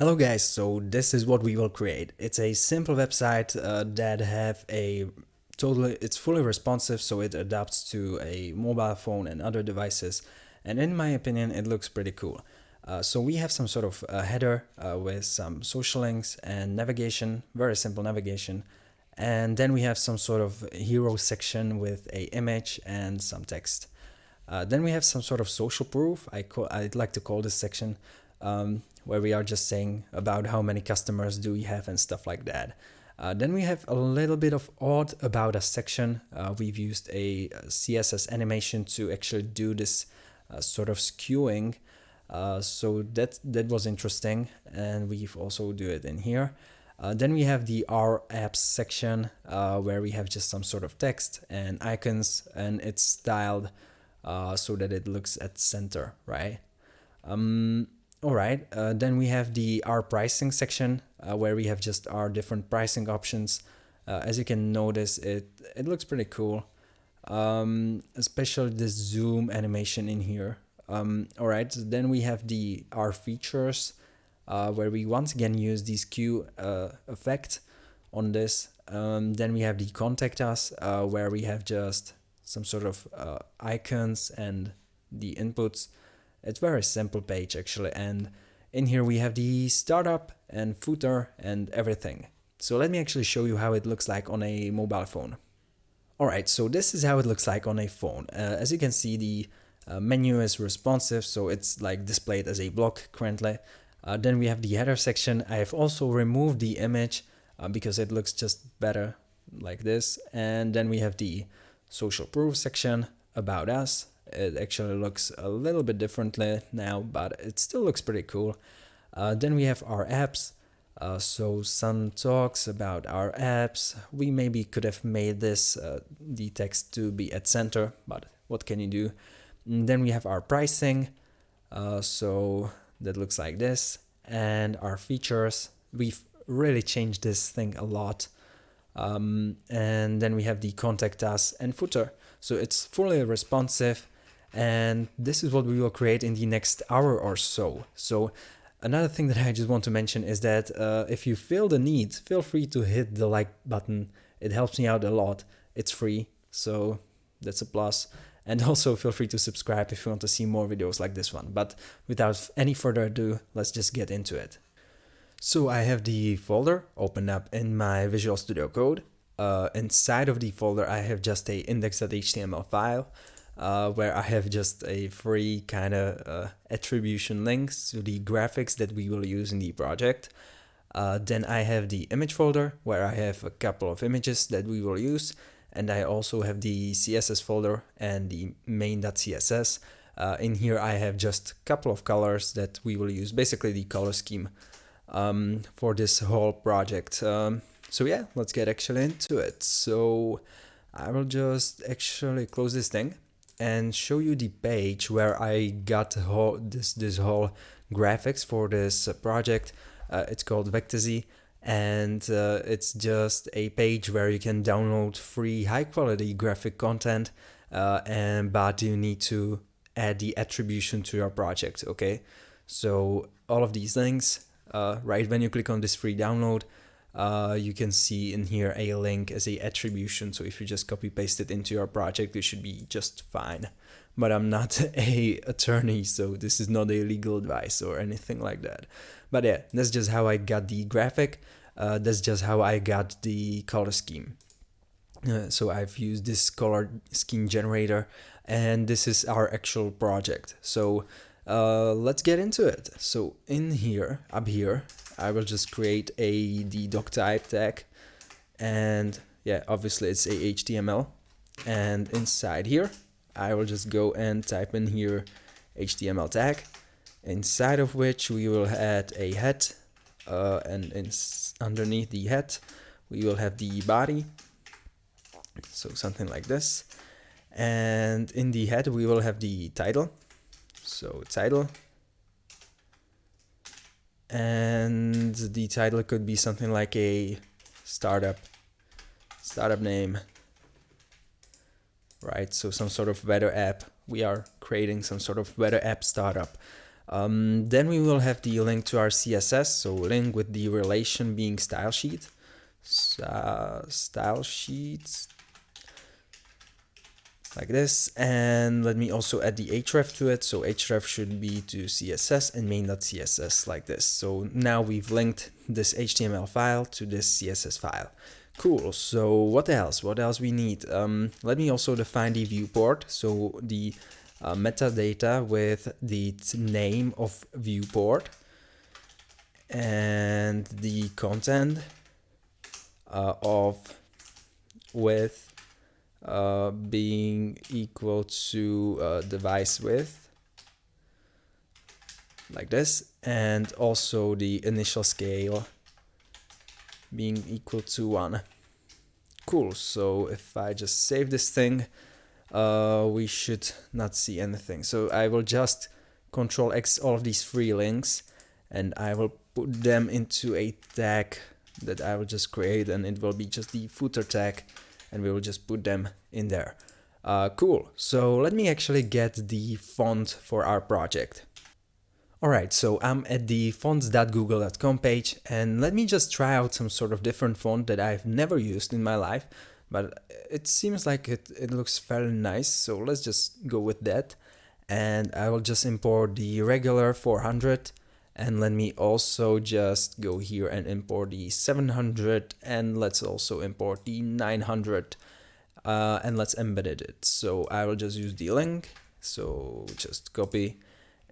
Hello guys, so this is what we will create. It's a simple website that have it's fully responsive, so it adapts to a mobile phone and other devices. And in my opinion, it looks pretty cool. So we have some sort of header with some social links and navigation, very simple navigation. And then we have some sort of hero section with a image and some text. Then we have some sort of social proof. I'd like to call this section, where we are just saying about how many customers do we have and stuff like that. Then we have a little bit of odd about us section. We've used a CSS animation to actually do this sort of skewing. So that was interesting, and we've also do it in here. Then we have the Our Apps section, where we have just some sort of text and icons, and it's styled so that it looks at center, right? Alright, then we have the Our Pricing section, where we have just our different pricing options. As you can notice, it looks pretty cool, especially this zoom animation in here. Alright, then we have the Our Features, where we once again use the skew effect on this. Then we have the Contact Us, where we have just some sort of icons and the inputs. It's very simple page actually, and in here we have the startup and footer and everything. So let me actually show you how it looks like on a mobile phone. Alright, so this is how it looks like on a phone. As you can see, the menu is responsive, so it's like displayed as a block currently. Then we have the header section. I have also removed the image because it looks just better like this. And then we have the social proof section, about us. It actually looks a little bit differently now, but it still looks pretty cool. Then we have our apps. So some talks about our apps. We maybe could have made this the text to be at center, but what can you do? And then we have our pricing. So that looks like this. And our features. We've really changed this thing a lot. And then we have the Contact Us and footer. So it's fully responsive. And this is what we will create in the next hour or so. So another thing that I just want to mention is that if you feel the need, feel free to hit the like button. It helps me out a lot. It's free, so that's a plus. And also feel free to subscribe if you want to see more videos like this one. But without any further ado, let's just get into it. So I have the folder opened up in my Visual Studio Code. Inside of the folder, I have just a index.html file. Where I have just a free kind of attribution links to the graphics that we will use in the project. Then I have the image folder where I have a couple of images that we will use. And I also have the CSS folder and the main.css. In here I have just a couple of colors that we will use, basically the color scheme for this whole project. So yeah, let's get actually into it. So I will just actually close this thing and show you the page where I got this whole graphics for this project. It's called Vectzy, and it's just a page where you can download free high quality graphic content, but you need to add the attribution to your project. Okay, so all of these things, right when you click on this free download, you can see in here a link as a attribution. So if you just copy paste it into your project, you should be just fine. But I'm not a attorney, so this is not a legal advice or anything like that. But yeah, that's just how I got the graphic. That's just how I got the color scheme. So I've used this color scheme generator, and this is our actual project. So let's get into it. So in here, up here, I will just create the doc type tag, and yeah, obviously it's a HTML. And inside here, I will just go and type in here HTML tag, inside of which we will add a head, and underneath the head, we will have the body. So something like this. And in the head, we will have the title. So title. And the title could be something like a startup name, right? So some sort of weather app. We are creating some sort of weather app startup. Then we will have the link to our CSS, so link with the relation being style sheet. Style sheets like this, and let me also add the href to it. So href should be to CSS and main.css like this. So now we've linked this HTML file to this CSS file. Cool. So what else? What else we need? Let me also define the viewport. So the metadata with the name of viewport and the content of width being equal to device width like this, and also the initial scale being equal to 1. Cool. So if I just save this thing, we should not see anything. So I will just Control X all of these three links, and I will put them into a tag that I will just create, and it will be just the footer tag, and we will just put them in there. Cool. So let me actually get the font for our project. Alright, so I'm at the fonts.google.com page, and let me just try out some sort of different font that I've never used in my life, but it seems like it looks fairly nice, so let's just go with that. And I will just import the regular 400, and let me also just go here and import the 700, and let's also import the 900, and let's embed it. So I will just use the link, so just copy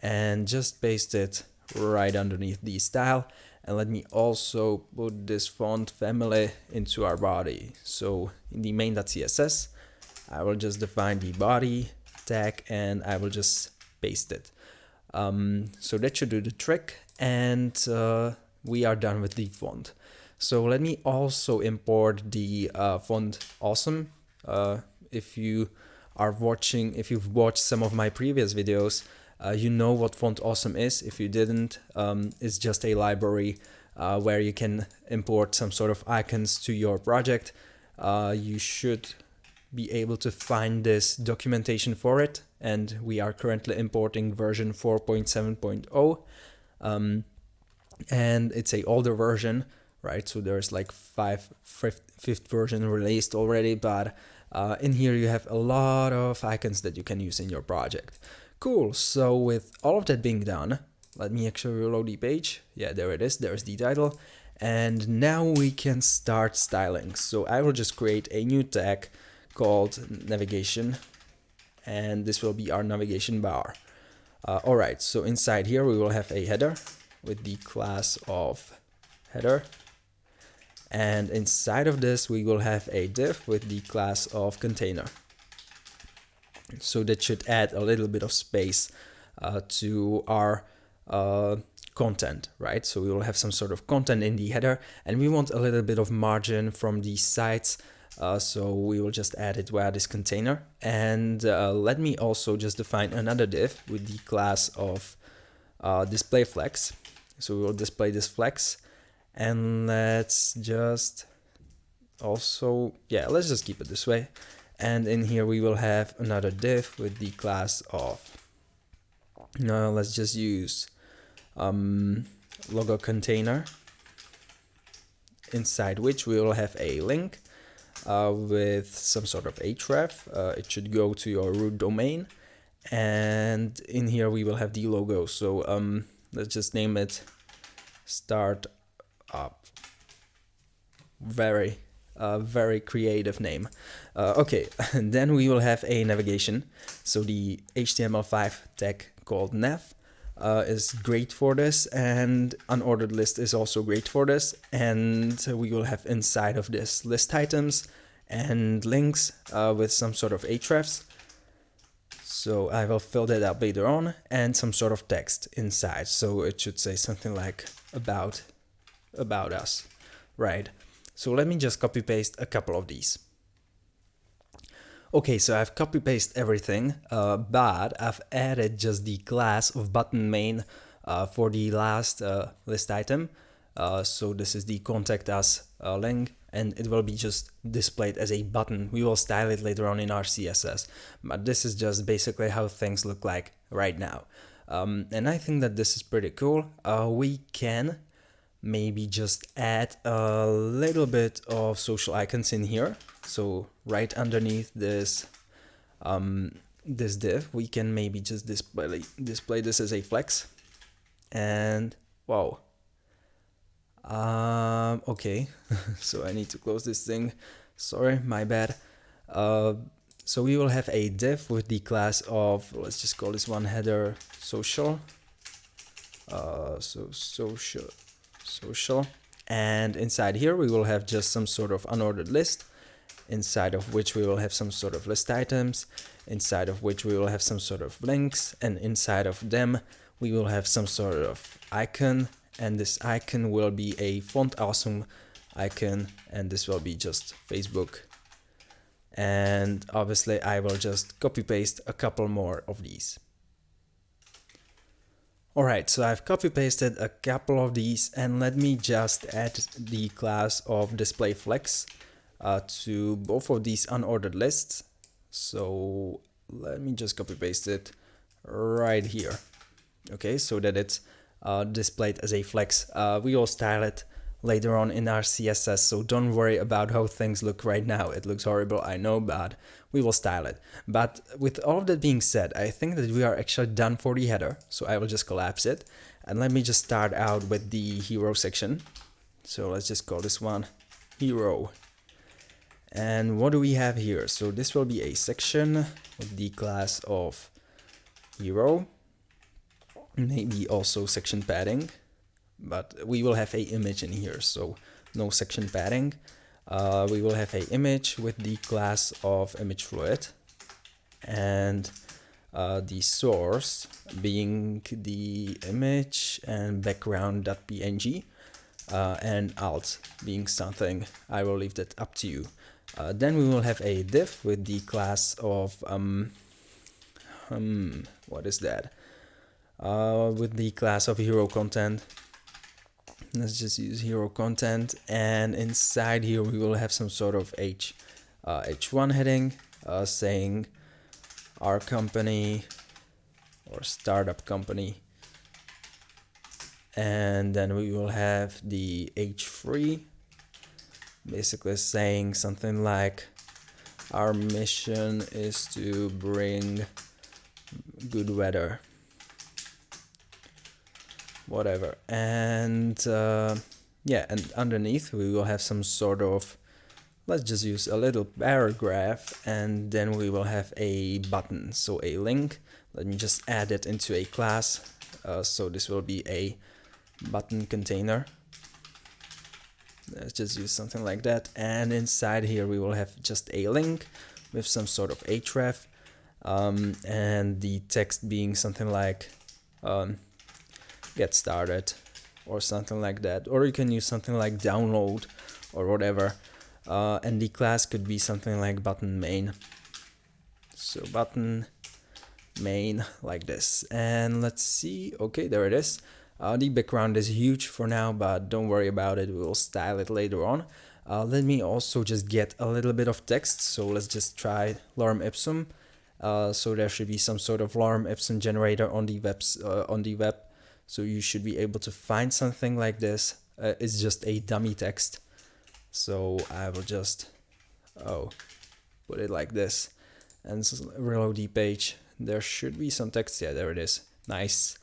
and just paste it right underneath the style, and let me also put this font family into our body. So in the main.css, I will just define the body tag, and I will just paste it. So that should do the trick, and we are done with the font. So let me also import the font awesome. If you've watched some of my previous videos, you know what font awesome is. If you didn't, it's just a library where you can import some sort of icons to your project. You should be able to find this documentation for it, and we are currently importing version 4.7.0, and it's a older version, right? So there's like fifth version released already, but in here you have a lot of icons that you can use in your project. Cool. So with all of that being done, let me actually reload the page. Yeah, there it is. There's the title. And now we can start styling. So I will just create a new tag called navigation, and this will be our navigation bar. Alright, so inside here we will have a header with the class of header, and inside of this we will have a div with the class of container. So that should add a little bit of space to our content, right? So we will have some sort of content in the header, and we want a little bit of margin from the sides, so we will just add it via this container. And let me also just define another div with the class of display flex. So we will display this flex, and let's just also, yeah, let's just keep it this way. And in here we will have another div with the class of, let's just use logo container, inside which we will have a link with some sort of href. It should go to your root domain, and in here we will have the logo. So let's just name it start up. Very creative name. Okay, and then we will have a navigation. So the HTML5 tag called nav is great for this, and unordered list is also great for this. And we will have inside of this list items and links with some sort of hrefs. So I will fill that up later on, and some sort of text inside. So it should say something like about us, right? So let me just copy paste a couple of these. Okay, so I've copy pasted everything, but I've added just the class of button main for the last list item. So this is the contact us link, and it will be just displayed as a button. We will style it later on in our CSS, but this is just basically how things look like right now. And I think that this is pretty cool. We can maybe just add a little bit of social icons in here. So right underneath this this div, we can maybe just display this as a flex. And wow. Okay, so I need to close this thing. Sorry, my bad. So we will have a div with the class of, let's just call this one header social. So social, and inside here we will have just some sort of unordered list, inside of which we will have some sort of list items, inside of which we will have some sort of links, and inside of them we will have some sort of icon, and this icon will be a font awesome icon, and this will be just Facebook. And obviously I will just copy paste a couple more of these. Alright, so I've copy pasted a couple of these, and let me just add the class of display flex to both of these unordered lists. So let me just copy paste it right here. Okay, so that it's displayed as a flex. We will style it later on in our CSS, so don't worry about how things look right now. It looks horrible, I know, but we will style it. But with all of that being said, I think that we are actually done for the header, so I will just collapse it. And let me just start out with the hero section. So let's just call this one hero. And what do we have here? So this will be a section with the class of hero, maybe also section padding, but we will have a image in here, so no section padding. We will have a image with the class of image fluid, and the source being the image and background.png, and alt being something. I will leave that up to you. Then we will have a div with the class of what is that? With the class of hero content. Let's just use hero content, and inside here we will have some sort of H1 heading saying our company or startup company, and then we will have the H3 basically saying something like our mission is to bring good weather, whatever. And yeah, and underneath we will have some sort of, let's just use a little paragraph, and then we will have a button, so a link. Let me just add it into a class. So this will be a button container. Let's just use something like that, and inside here we will have just a link with some sort of href, and the text being something like get started or something like that, or you can use something like download or whatever, and the class could be something like button main. So button main like this, and let's see. Okay, there it is. The background is huge for now, but don't worry about it, we will style it later on. Let me also just get a little bit of text, so let's just try lorem ipsum. So there should be some sort of lorem ipsum generator on the web, so you should be able to find something like this. It's just a dummy text, so I will just put it like this and reload the page. There should be some text. Yeah, there it is. Nice.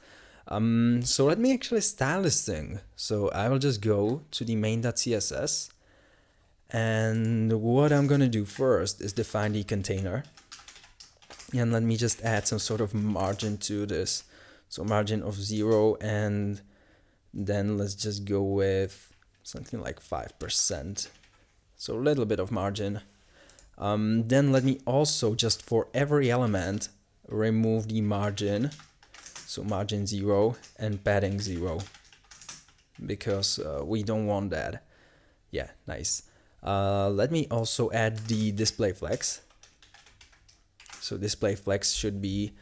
So let me actually style this thing. So I will just go to the main.css, and what I'm gonna do first is define the container, and let me just add some sort of margin to this. So margin of 0, and then let's just go with something like 5%. So a little bit of margin. Then let me also just for every element remove the margin. So margin 0 and padding 0, because we don't want that. Yeah, nice. Let me also add the display flex. So display flex should be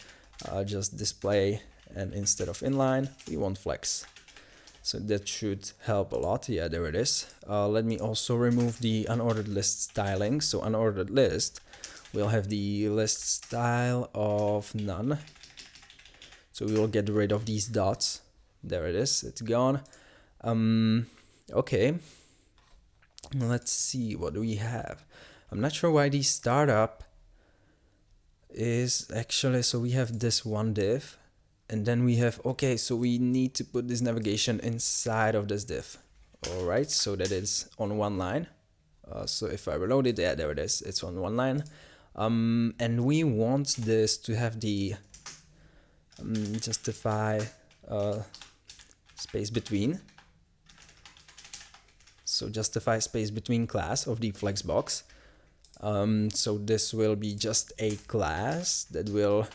just display, and instead of inline we want flex. So that should help a lot. Yeah, there it is. Let me also remove the unordered list styling. So unordered list, we'll have the list style of none. So we will get rid of these dots. There it is, it's gone. Okay, let's see, what do we have? I'm not sure why the startup is actually, so we have this one div, and then we have, okay, so we need to put this navigation inside of this div. All right, so that is on one line. So if I reload it, yeah, there it is, it's on one line. And we want this to have the justify space between. So justify space between class of the flexbox. So this will be just a class that will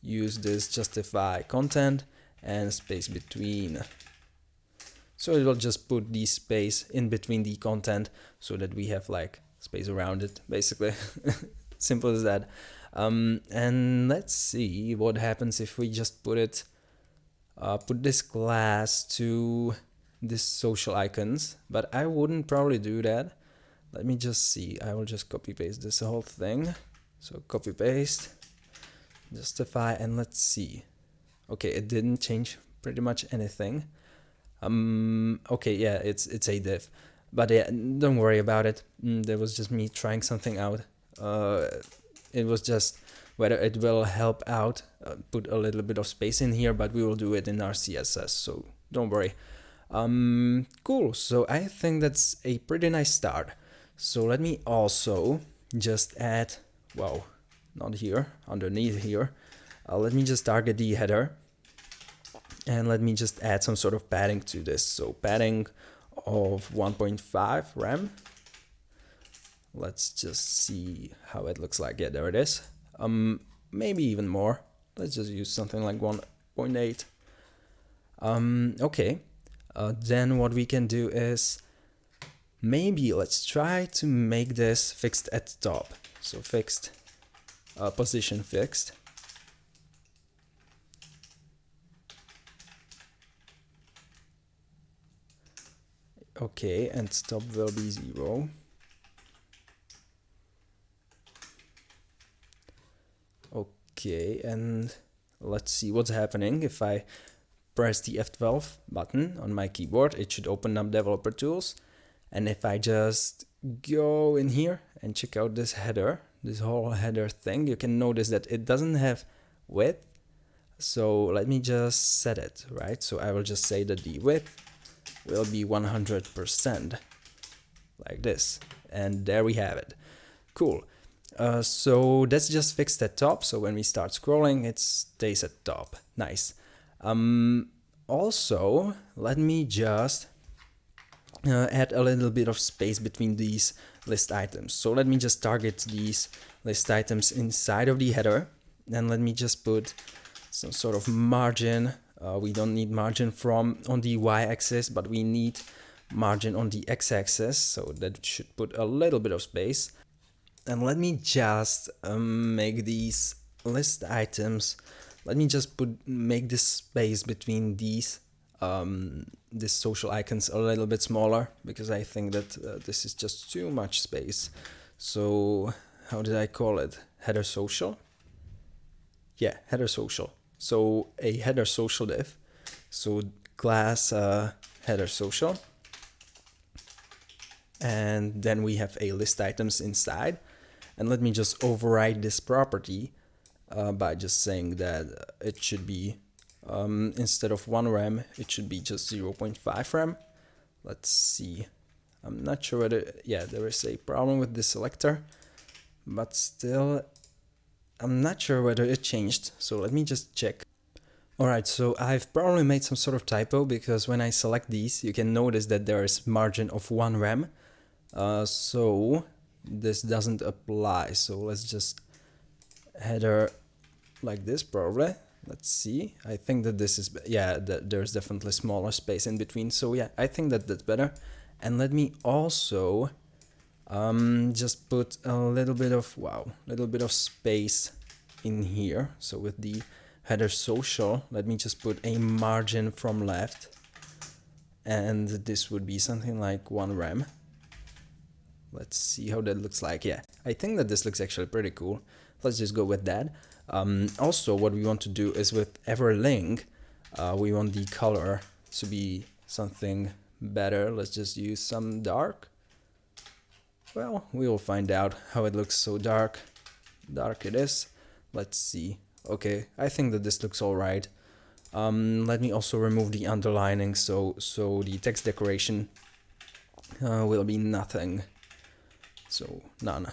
use this justify content and space between. So it will just put the space in between the content so that we have like space around it, basically. Simple as that. And let's see what happens if we just put this class to this social icons, but I wouldn't probably do that. Let me just see. I will just copy paste this whole thing. So copy paste, justify, and let's see. Okay, it didn't change pretty much anything. Okay, yeah, it's a div, but yeah, don't worry about it. That was just me trying something out. It was just whether it will help out, put a little bit of space in here, but we will do it in our CSS, so don't worry. Cool, so I think that's a pretty nice start. So let me also just add, wow, not here, underneath here. Let me just target the header, and let me just add some sort of padding to this. So padding of 1.5 rem. Let's just see how it looks like. Yeah, there it is. Maybe even more. Let's just use something like 1.8. Okay. Then what we can do is maybe let's try to make this fixed at the top. So fixed, position fixed. Okay, and stop will be 0. Okay, and let's see what's happening. If I press the F12 button on my keyboard, it should open up developer tools. And if I just go in here and check out this header, this whole header thing, you can notice that it doesn't have width. So let me just set it, right? So I will just say that the width will be 100%, like this. And there we have it. Cool. So that's just fixed at top. So when we start scrolling, it stays at top. Nice. Also, let me just add a little bit of space between these list items. So let me just target these list items inside of the header. Then let me just put some sort of margin. We don't need margin on the y-axis, but we need margin on the x-axis. So that should put a little bit of space. And let me just make these list items. Let me just make this space between these social icons a little bit smaller, because I think that this is just too much space. So how did I call it? Header social? Yeah, header social. So a header social div. So class header social. And then we have a list items inside. And let me just override this property by just saying that it should be, instead of 1 rem, it should be just 0.5 rem. Let's see. I'm not sure whether, yeah, there is a problem with the selector, but still, I'm not sure whether it changed. So let me just check. Alright, so I've probably made some sort of typo, because when I select these, you can notice that there is margin of 1 rem. So this doesn't apply. So let's just header like this probably. Let's see. I think that this is, yeah, there's definitely smaller space in between. So yeah, I think that that's better. And let me also just put a little bit of space in here. So with the header social, let me just put a margin from left, and this would be something like 1 rem. Let's see how that looks like. Yeah, I think that this looks actually pretty cool. let's just go with that. Also, what we want to do is with every link, we want the color to be something better. Let's just use some dark. Well, we will find out how it looks. So dark it is. Let's see. Okay, I think that this looks all right. Let me also remove the underlining, so the text decoration will be nothing. So none.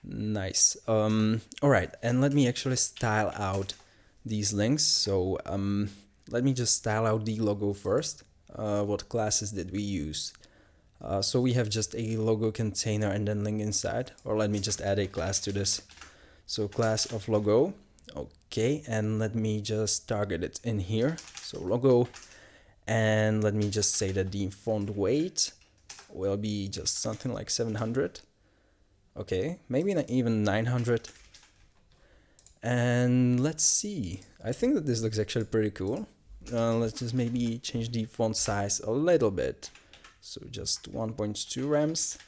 Nice. All right, and let me actually style out these links. So let me just style out the logo first. What classes did we use? So we have just a logo container and then link inside, or let me just add a class to this. So class of logo. Okay, and let me just target it in here. So logo, and let me just say that the font weight will be just something like 700. Okay, maybe not even 900. And let's see. I think that this looks actually pretty cool. Let's just maybe change the font size a little bit. So just 1.2 rems.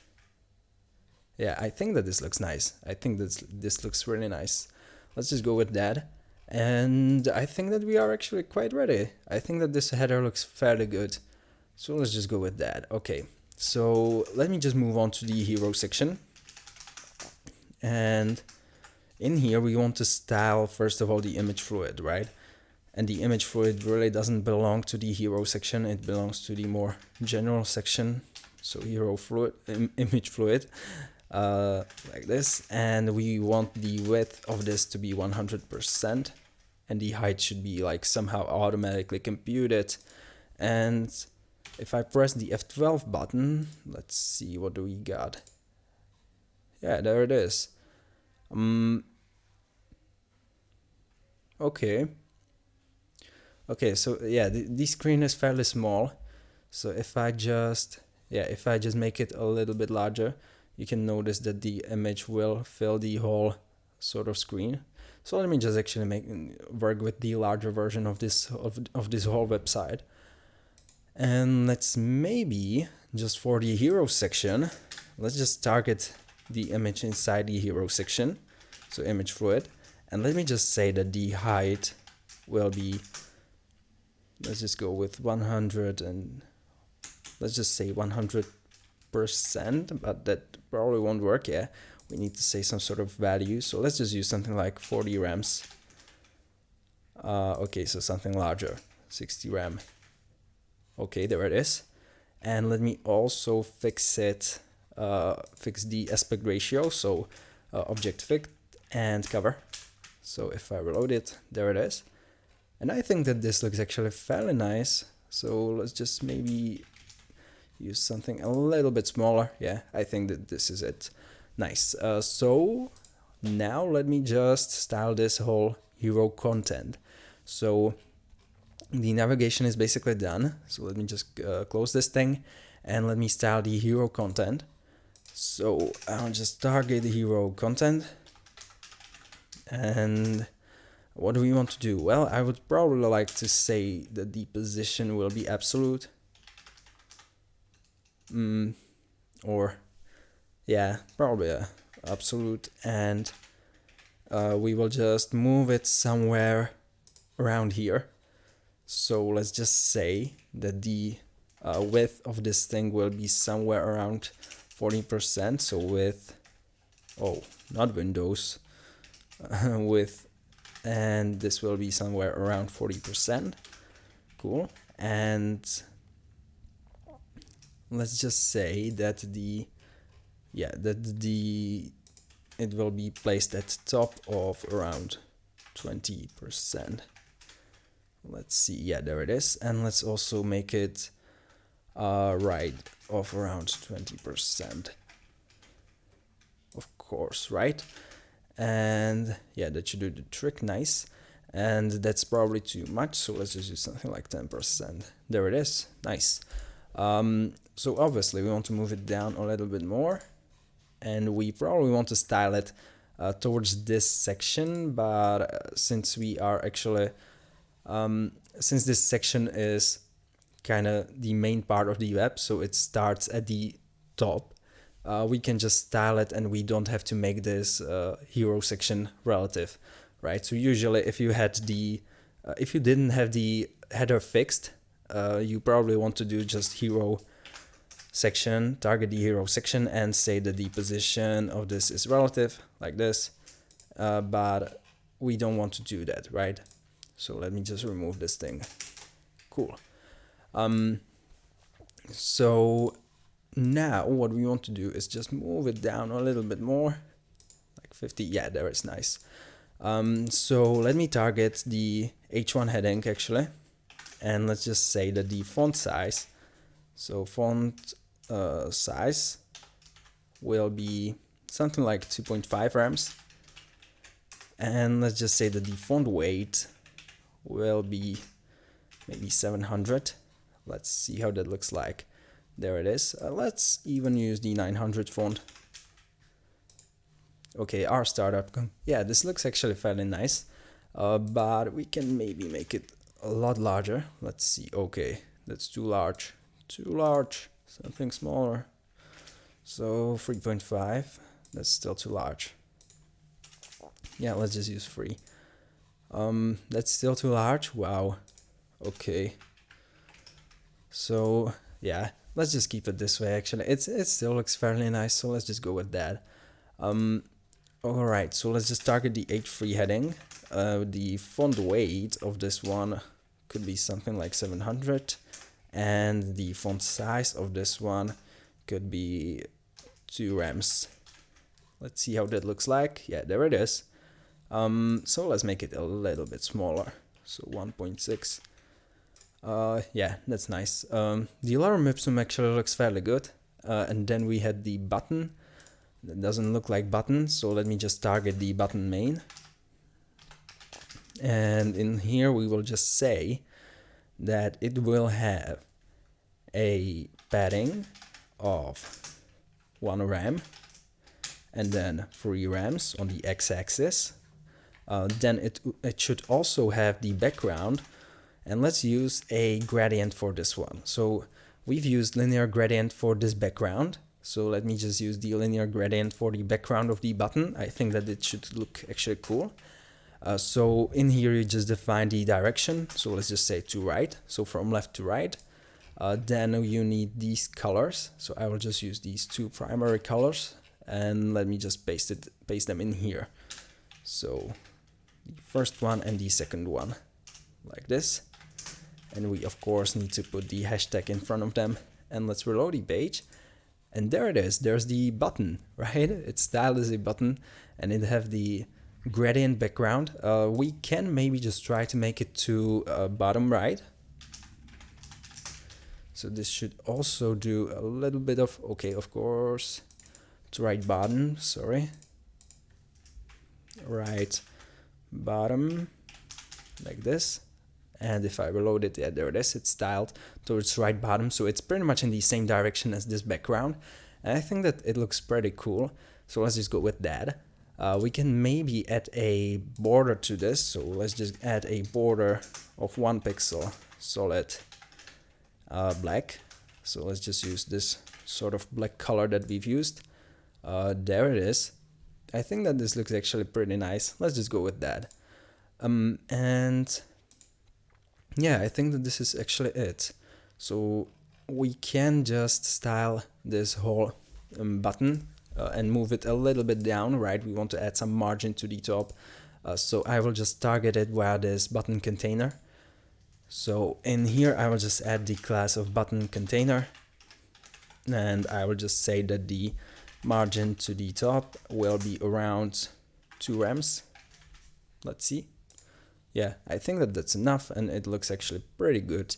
Yeah, I think that this looks nice. I think this looks really nice. Let's just go with that. And I think that we are actually quite ready. I think that this header looks fairly good. So let's just go with that. Okay, so let me just move on to the hero section. And in here we want to style, first of all, the image fluid, right? And the image fluid really doesn't belong to the hero section. It belongs to the more general section. So hero fluid, image fluid. Like this, and we want the width of this to be 100%, and the height should be like somehow automatically computed. And if I press the F12 button, let's see, what do we got? Yeah, there it is. Okay, so yeah, the screen is fairly small. So if I just make it a little bit larger, you can notice that the image will fill the whole sort of screen. So let me just actually work with the larger version of this whole website. And let's maybe, just for the hero section, let's just target the image inside the hero section. So image fluid. And let me just say that the height will be, let's just go with 100, and let's just say 100%, but that probably won't work. Yeah, we need to say some sort of value, so let's just use something like 40 rems. Okay, so something larger, 60 rem. Okay, there it is. And let me also fix it, fix the aspect ratio, so object fit and cover. So if I reload it, there it is. And I think that this looks actually fairly nice, so let's just maybe use something a little bit smaller. Yeah, I think that this is it. Nice. So now let me just style this whole hero content. So the navigation is basically done. So let me just close this thing and let me style the hero content. So I'll just target the hero content. And what do we want to do? Well, I would probably like to say that the position will be absolute. Or yeah, probably absolute, and we will just move it somewhere around here. So let's just say that the width of this thing will be somewhere around 40%. So with, oh, not Windows, with, and this will be somewhere around 40%. Cool. And let's just say that it will be placed at top of around 20%. Let's see, yeah, there it is. And let's also make it right of around 20%. Of course, right? And yeah, that should do the trick. Nice. And that's probably too much, so let's just use something like 10%. There it is. Nice. So obviously we want to move it down a little bit more, and we probably want to style it towards this section, but since we are actually since this section is kind of the main part of the web, so it starts at the top, we can just style it and we don't have to make this hero section relative, right? So usually if you had the if you didn't have the header fixed, you probably want to do just hero section, target the hero section, and say that the position of this is relative, like this. But we don't want to do that, right? So let me just remove this thing. Cool. So now what we want to do is just move it down a little bit more, like 50. Yeah, there is nice. So let me target the H1 heading actually, and let's just say that the font size, so font size will be something like 2.5 rems, and let's just say that the font weight will be maybe 700. Let's see how that looks like. There it is. Let's even use the 900 font. Okay, our startup. Yeah, this looks actually fairly nice, but we can maybe make it a lot larger. Let's see. Okay, that's too large. Too large. Something smaller. So 3.5. That's still too large. Yeah, let's just use 3. That's still too large. Wow. Okay. So yeah, let's just keep it this way. Actually, it still looks fairly nice. So let's just go with that. All right. So let's just target the H3 heading. The font weight of this one could be something like 700, and the font size of this one could be 2 rems. Let's see how that looks like. Yeah, there it is. So let's make it a little bit smaller. So 1.6. Yeah, that's nice. The alarm ipsum actually looks fairly good. And then we had the button. That doesn't look like button, so let me just target the button main. And in here we will just say that it will have a padding of 1 rem and then 3 rems on the x-axis. Then it should also have the background, and let's use a gradient for this one. So we've used linear gradient for this background, so let me just use the linear gradient for the background of the button. I think that it should look actually cool. So in here you just define the direction, so let's just say to right, so from left to right. Then you need these colors, so I will just use these 2 primary colors, and let me just paste them in here. So the first one and the second one, like this. And we of course need to put the hashtag in front of them, and let's reload the page. And there it is, there's the button, right? It's styled as a button, and it have the gradient background. We can maybe just try to make it to bottom right. So this should also do a little bit of, okay, of course, to right bottom, sorry. Right bottom, like this. And if I reload it, yeah, there it is, it's styled towards right bottom, so it's pretty much in the same direction as this background. And I think that it looks pretty cool, so let's just go with that. We can maybe add a border to this, so let's just add a border of 1 pixel solid black. So let's just use this sort of black color that we've used. There it is. I think that this looks actually pretty nice. Let's just go with that. And yeah, I think that this is actually it. So we can just style this whole button and move it a little bit down, right? We want to add some margin to the top. So I will just target it via this button container. So in here I will just add the class of button container, and I will just say that the margin to the top will be around 2 rems. Let's see. Yeah, I think that that's enough, and it looks actually pretty good.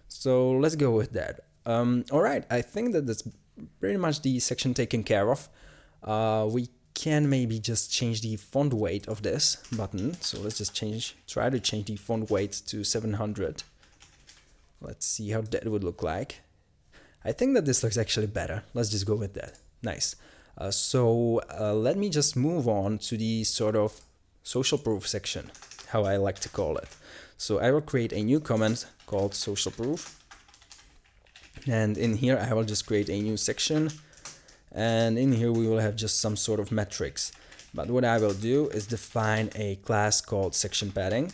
So let's go with that. Alright, I think that that's pretty much the section taken care of. We can maybe just change the font weight of this button. So let's just try to change the font weight to 700. Let's see how that would look like. I think that this looks actually better. Let's just go with that. Nice. So let me just move on to the sort of social proof section, how I like to call it. So I will create a new comment called social proof. And in here I will just create a new section. and in here we will have just some sort of metrics. But what I will do is define a class called section padding,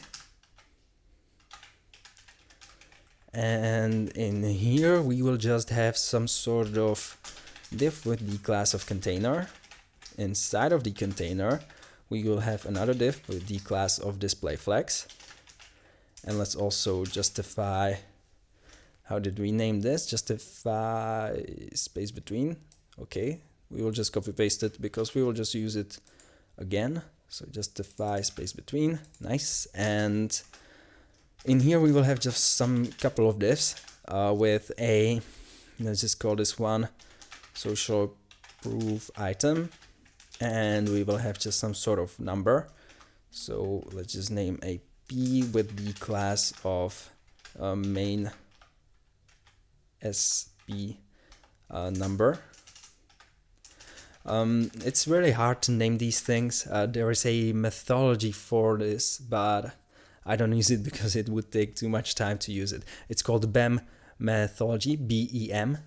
and in here we will just have some sort of div with the class of container. Inside of the container we will have another div with the class of display flex, and let's also justify, how did we name this? Justify space between. Okay, we will just copy paste it because we will just use it again. So justify space between, nice. And in here we will have just some couple of divs with a, let's just call this one social proof item, and we will have just some sort of number. So let's just name a p with the class of main sp number. It's really hard to name these things. There is a methodology for this, but I don't use it because it would take too much time to use it. It's called the BEM methodology, B-E-M.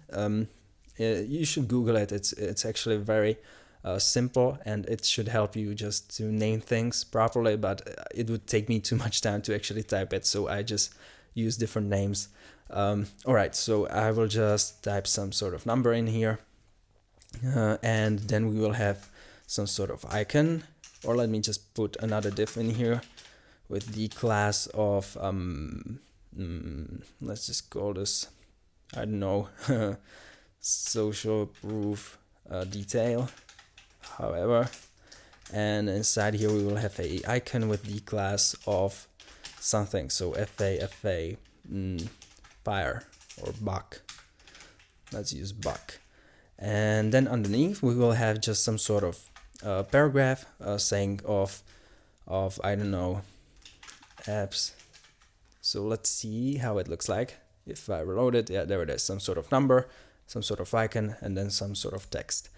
You should Google it. It's actually very simple, and it should help you just to name things properly, but it would take me too much time to actually type it, so I just use different names. Alright, so I will just type some sort of number in here. And then we will have some sort of icon, or let me just put another div in here with the class of let's just call this, I don't know, social proof detail, however, and inside here we will have a icon with the class of something, so fa fire or buck. Let's use buck. And then underneath we will have just some sort of paragraph saying of I don't know, apps. So let's see how it looks like if I reload it. Yeah, there it is, some sort of number, some sort of icon, and then some sort of text.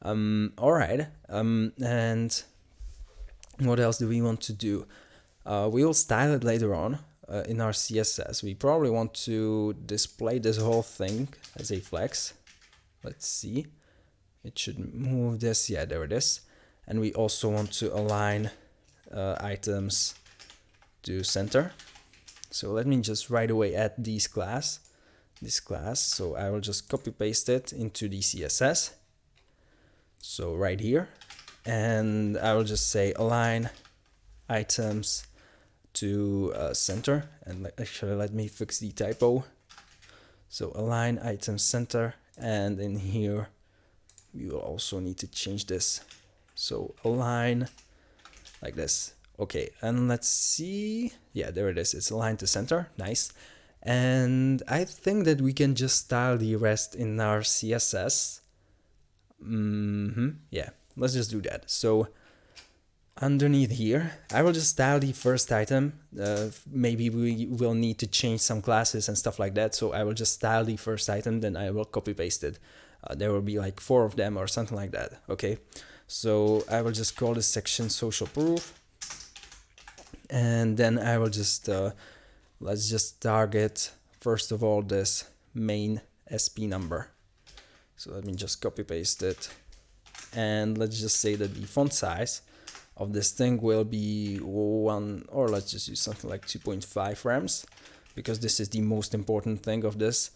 Alright, and what else do we want to do? We will style it later on in our CSS. We probably want to display this whole thing as a flex. Let's see, it should move this, yeah, there it is. And we also want to align items to center. So let me just right away add this class. So I will just copy paste it into the CSS. So right here, and I will just say align items to center, and actually let me fix the typo. So align items center, and in here we will also need to change this. So align like this. Okay, and let's see. Yeah, there it is. It's aligned to center. Nice. And I think that we can just style the rest in our CSS. Yeah, let's just do that. So underneath here, I will just style the first item. Maybe we will need to change some classes and stuff like that. So I will just style the first item, then I will copy paste it. There will be like 4 of them or something like that. Okay, so I will just call this section social proof. And then I will just, let's just target, first of all, this main SP number. So let me just copy paste it. And let's just say that the font size of this thing will be 1, or let's just use something like 2.5 rems, because this is the most important thing of this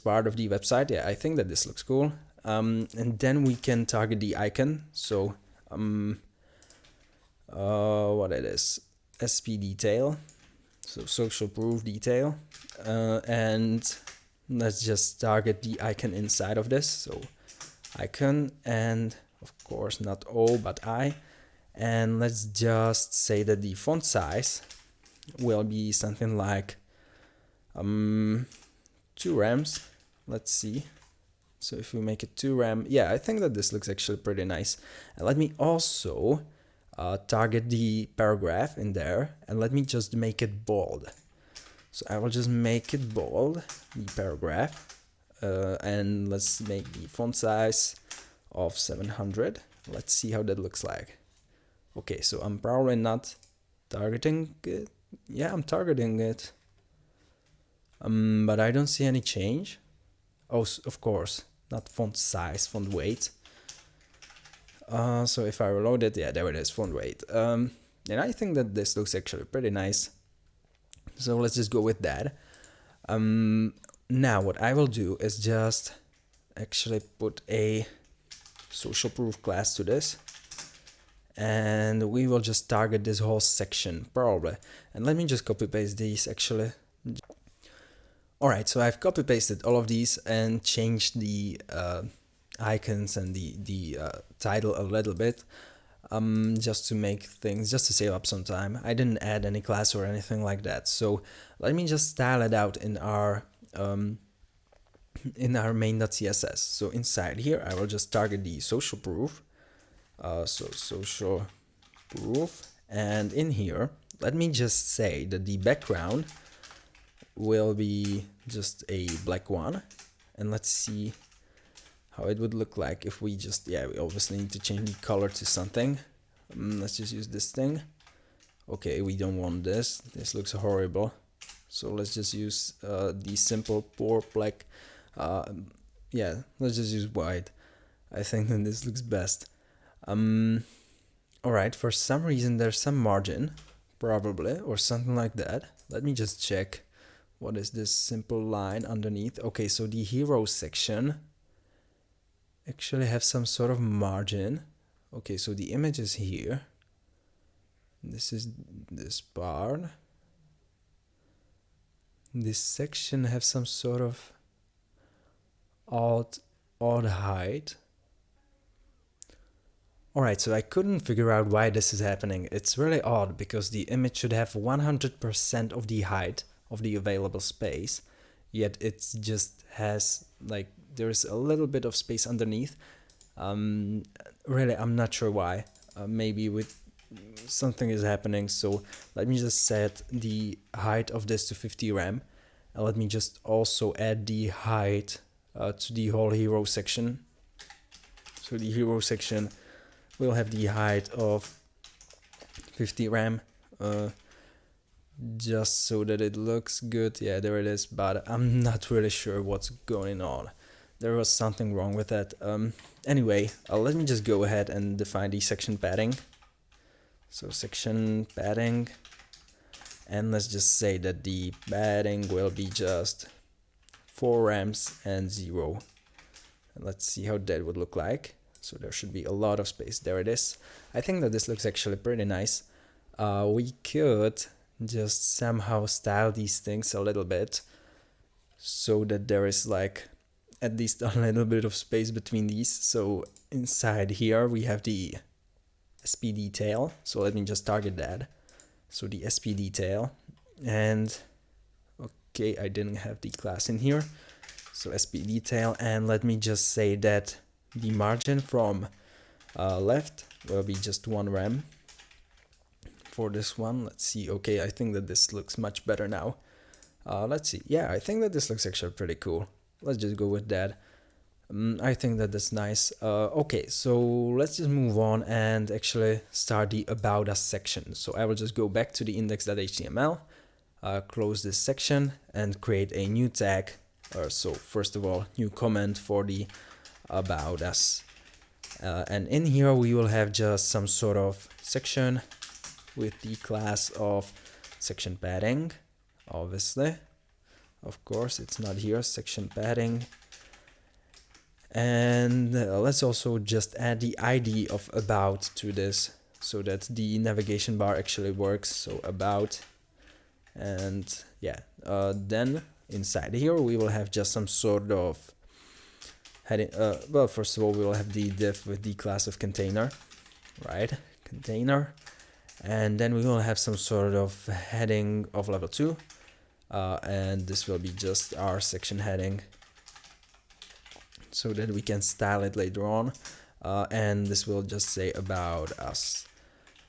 part of the website. Yeah, I think that this looks cool. And then we can target the icon. So what it is, SP detail, so social proof detail, and let's just target the icon inside of this. So icon, and of course not O but I, and let's just say that the font size will be something like 2 rems. Let's see. So if we make it 2 rem, yeah, I think that this looks actually pretty nice. And let me also target the paragraph in there, and let me just make it bold. So I will just make it bold, the paragraph, and let's make the font size of 700. Let's see how that looks like. Okay, so I'm probably not targeting it. Yeah, I'm targeting it, but I don't see any change. Oh, of course, not font size, font weight. So if I reload it, yeah, there it is, font weight. And I think that this looks actually pretty nice. So let's just go with that. Now what I will do is just actually put a social proof class to this. And we will just target this whole section, probably. And let me just copy paste these actually. Alright, so I've copy pasted all of these and changed the icons and the title a little bit, just to make things, just to save up some time. I didn't add any class or anything like that, so let me just style it out in our main.css. So inside here I will just target the social proof, so social proof, and in here let me just say that the background will be just a black one, and let's see how it would look like if we just, yeah, we obviously need to change the color to something. Let's just use this thing. Okay, we don't want this. This looks horrible. So let's just use the simple poor black. Yeah, let's just use white. I think that this looks best. Alright, for some reason there's some margin, probably, or something like that. Let me just check. What is this simple line underneath? Okay, so the hero section actually have some sort of margin. Okay, so the image is here. This is this part. This section have some sort of odd height. Alright, so I couldn't figure out why this is happening. It's really odd because the image should have 100% of the height of the available space, yet it just has, like, there's a little bit of space underneath. Really, I'm not sure why. Maybe with something is happening. So let me just set the height of this to 50 rem, and let me just also add the height to the whole hero section. So the hero section will have the height of 50 rem, just so that it looks good. Yeah, there it is, but I'm not really sure what's going on. There was something wrong with that. Anyway, let me just go ahead and define the section padding. So section padding, and let's just say that the padding will be just 4 rems and 0. And let's see how that would look like. So there should be a lot of space. There it is. I think that this looks actually pretty nice. We could just somehow style these things a little bit so that there is, like, at least a little bit of space between these. So inside here we have the SP detail. So let me just target that. So the SP detail, and okay, I didn't have the class in here. So SP detail, and let me just say that the margin from left will be just 1 rem for this one. Let's see. Okay, I think that this looks much better now. Let's see. Yeah, I think that this looks actually pretty cool. Let's just go with that. I think that that's nice. Okay, so let's just move on and actually start the About Us section. So I will just go back to the index.html, close this section, and create a new tag. So first of all, new comment for the About Us. And in here we will have just some sort of section with the class of section padding, obviously. Of course, it's not here, section padding. And let's also just add the ID of about to this so that the navigation bar actually works. So about, and yeah, then inside here we will have just some sort of heading. Well, first of all, we will have the div with the class of container, right? Container. And then we will have some sort of heading of level 2. And this will be just our section heading, so that we can style it later on. And this will just say About Us.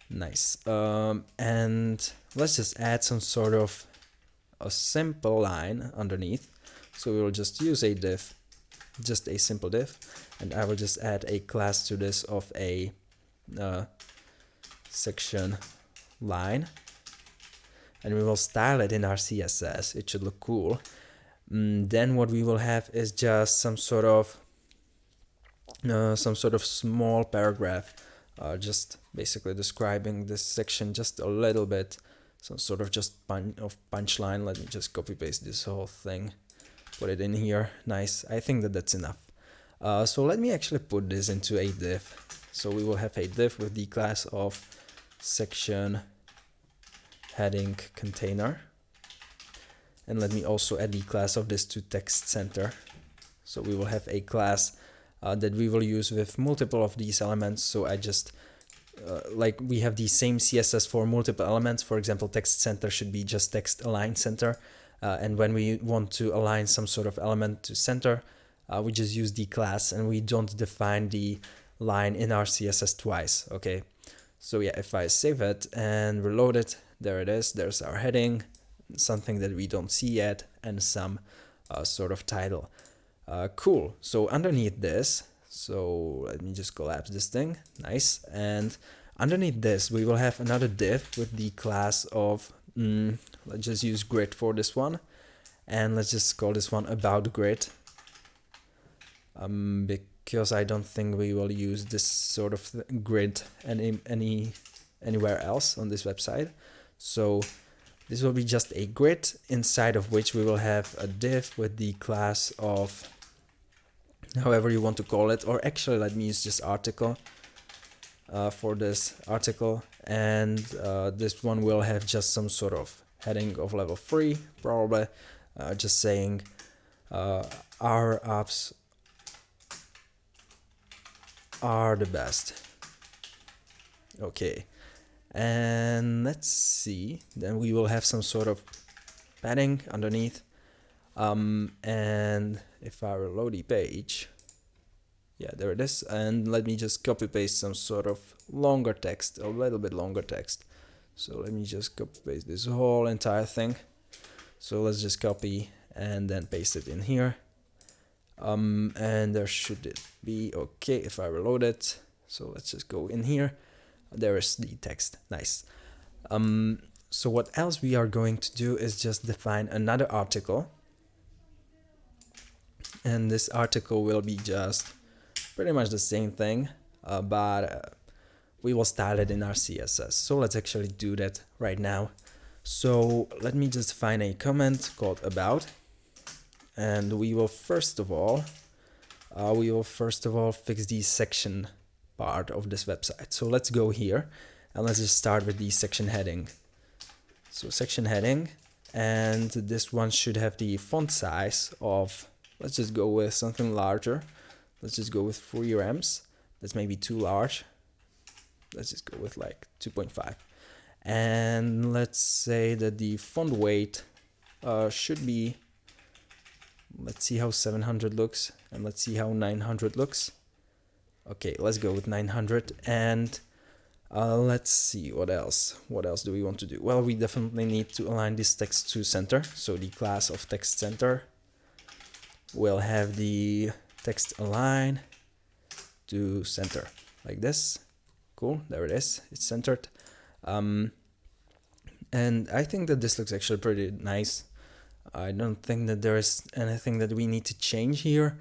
Nice. And let's just add some sort of a simple line underneath. So we will just use a div, just a simple div, and I will just add a class to this of a section line, and we will style it in our CSS. It should look cool. Then what we will have is just some sort of some sort of small paragraph, just basically describing this section just a little bit, some sort of just punchline. Let me just copy paste this whole thing, put it in here. Nice. I think that that's enough. So let me actually put this into a div. So we will have a div with the class of section heading container, and let me also add the class of this to text center. So we will have a class that we will use with multiple of these elements. So I just like we have the same CSS for multiple elements. For example, text center should be just text align center, and when we want to align some sort of element to center, we just use the class and we don't define the line in our CSS twice. Okay, so yeah, if I save it and reload it, there it is. There's our heading, something that we don't see yet, and some sort of title. Cool. So underneath this, so let me just collapse this thing. Nice. And underneath this, we will have another div with the class of, let's just use grid for this one. And let's just call this one about grid. Because I don't think we will use this sort of grid anywhere else on this website. So this will be just a grid inside of which we will have a div with the class of however you want to call it, or actually let me use just article for this article, and this one will have just some sort of heading of level 3, probably just saying our apps are the best. Okay, and let's see, then we will have some sort of padding underneath, and if I reload the page, yeah, there it is. And let me just copy paste some sort of longer text, a little bit longer text. So let me just copy paste this whole entire thing. So let's just copy and then paste it in here. And there should it be okay if I reload it. So let's just go in here. There is the text. Nice. So what else we are going to do is just define another article. And this article will be just pretty much the same thing, but we will style it in our CSS. So let's actually do that right now. So let me just find a comment called about, and we will first of all fix the section part of this website. So let's go here and let's just start with the section heading. So section heading, and this one should have the font size of, let's just go with something larger. Let's just go with 3 rems. That's maybe too large. Let's just go with like 2.5. And let's say that the font weight should be, let's see how 700 looks, and let's see how 900 looks. Okay, let's go with 900. And let's see what else. What else do we want to do? Well, we definitely need to align this text to center. So the class of text center will have the text align to center like this. Cool, there it is, it's centered. And I think that this looks actually pretty nice. I don't think that there is anything that we need to change here,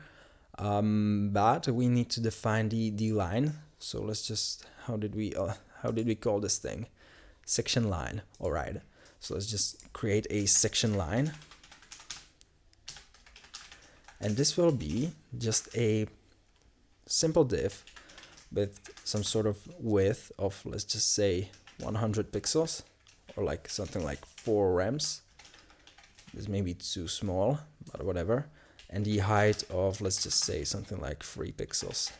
but we need to define the line. So let's just, how did we call this thing? Section line. All right, so let's just create a section line. And this will be just a simple div with some sort of width of, let's just say 100 pixels, or like something like 4 rems. This may be too small, but whatever. And the height of, let's just say something like 3 pixels.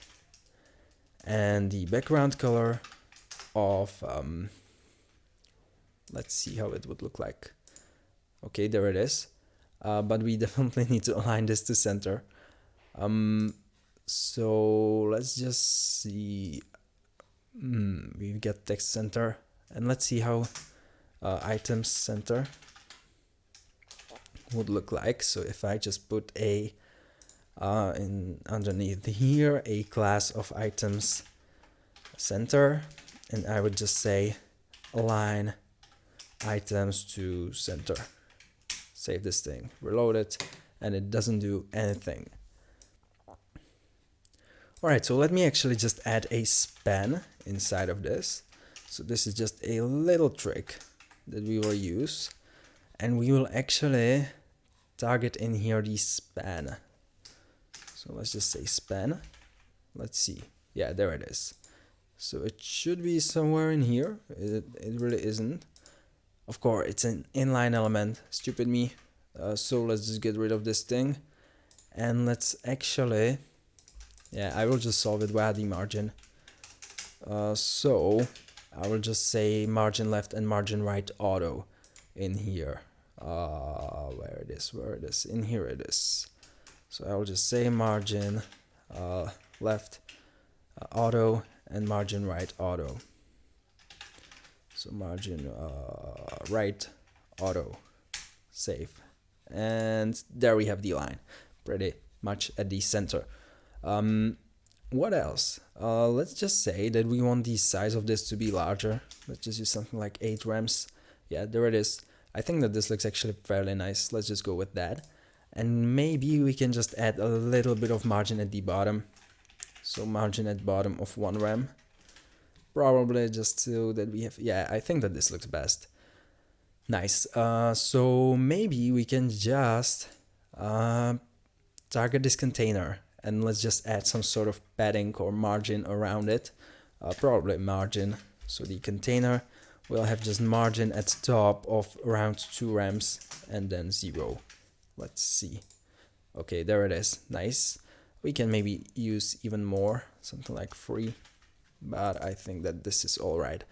And the background color of, let's see how it would look like. Okay, there it is. But we definitely need to align this to center. So let's just see. We get text center, and let's see how items center would look like. So if I just put a underneath here a class of items center, and I would just say align items to center. Save this thing, reload it, and it doesn't do anything. All right, so let me actually just add a span inside of this. So this is just a little trick that we will use, and we will actually target in here the span. So let's just say span. Let's see. Yeah, there it is. So it should be somewhere in here. It really isn't. Of course, it's an inline element. Stupid me. So let's just get rid of this thing. And let's actually... Yeah, I will just solve it via the margin. So I will just say margin left and margin right auto in here. Where it is, in here it is. So I will just say margin left auto and margin right auto. So margin right auto, save, and there we have the line, pretty much at the center. What else? Let's just say that we want the size of this to be larger. Let's just use something like 8 rems. Yeah, there it is. I think that this looks actually fairly nice. Let's just go with that. And maybe we can just add a little bit of margin at the bottom. So margin at bottom of 1 rem. Probably just so that we have... Yeah, I think that this looks best. Nice. So maybe we can just target this container. And let's just add some sort of padding or margin around it. Probably margin. So the container will have just margin at top of around 2 rems and then 0. Let's see. Okay, there it is. Nice. We can maybe use even more, something like 3. But I think that this is all right.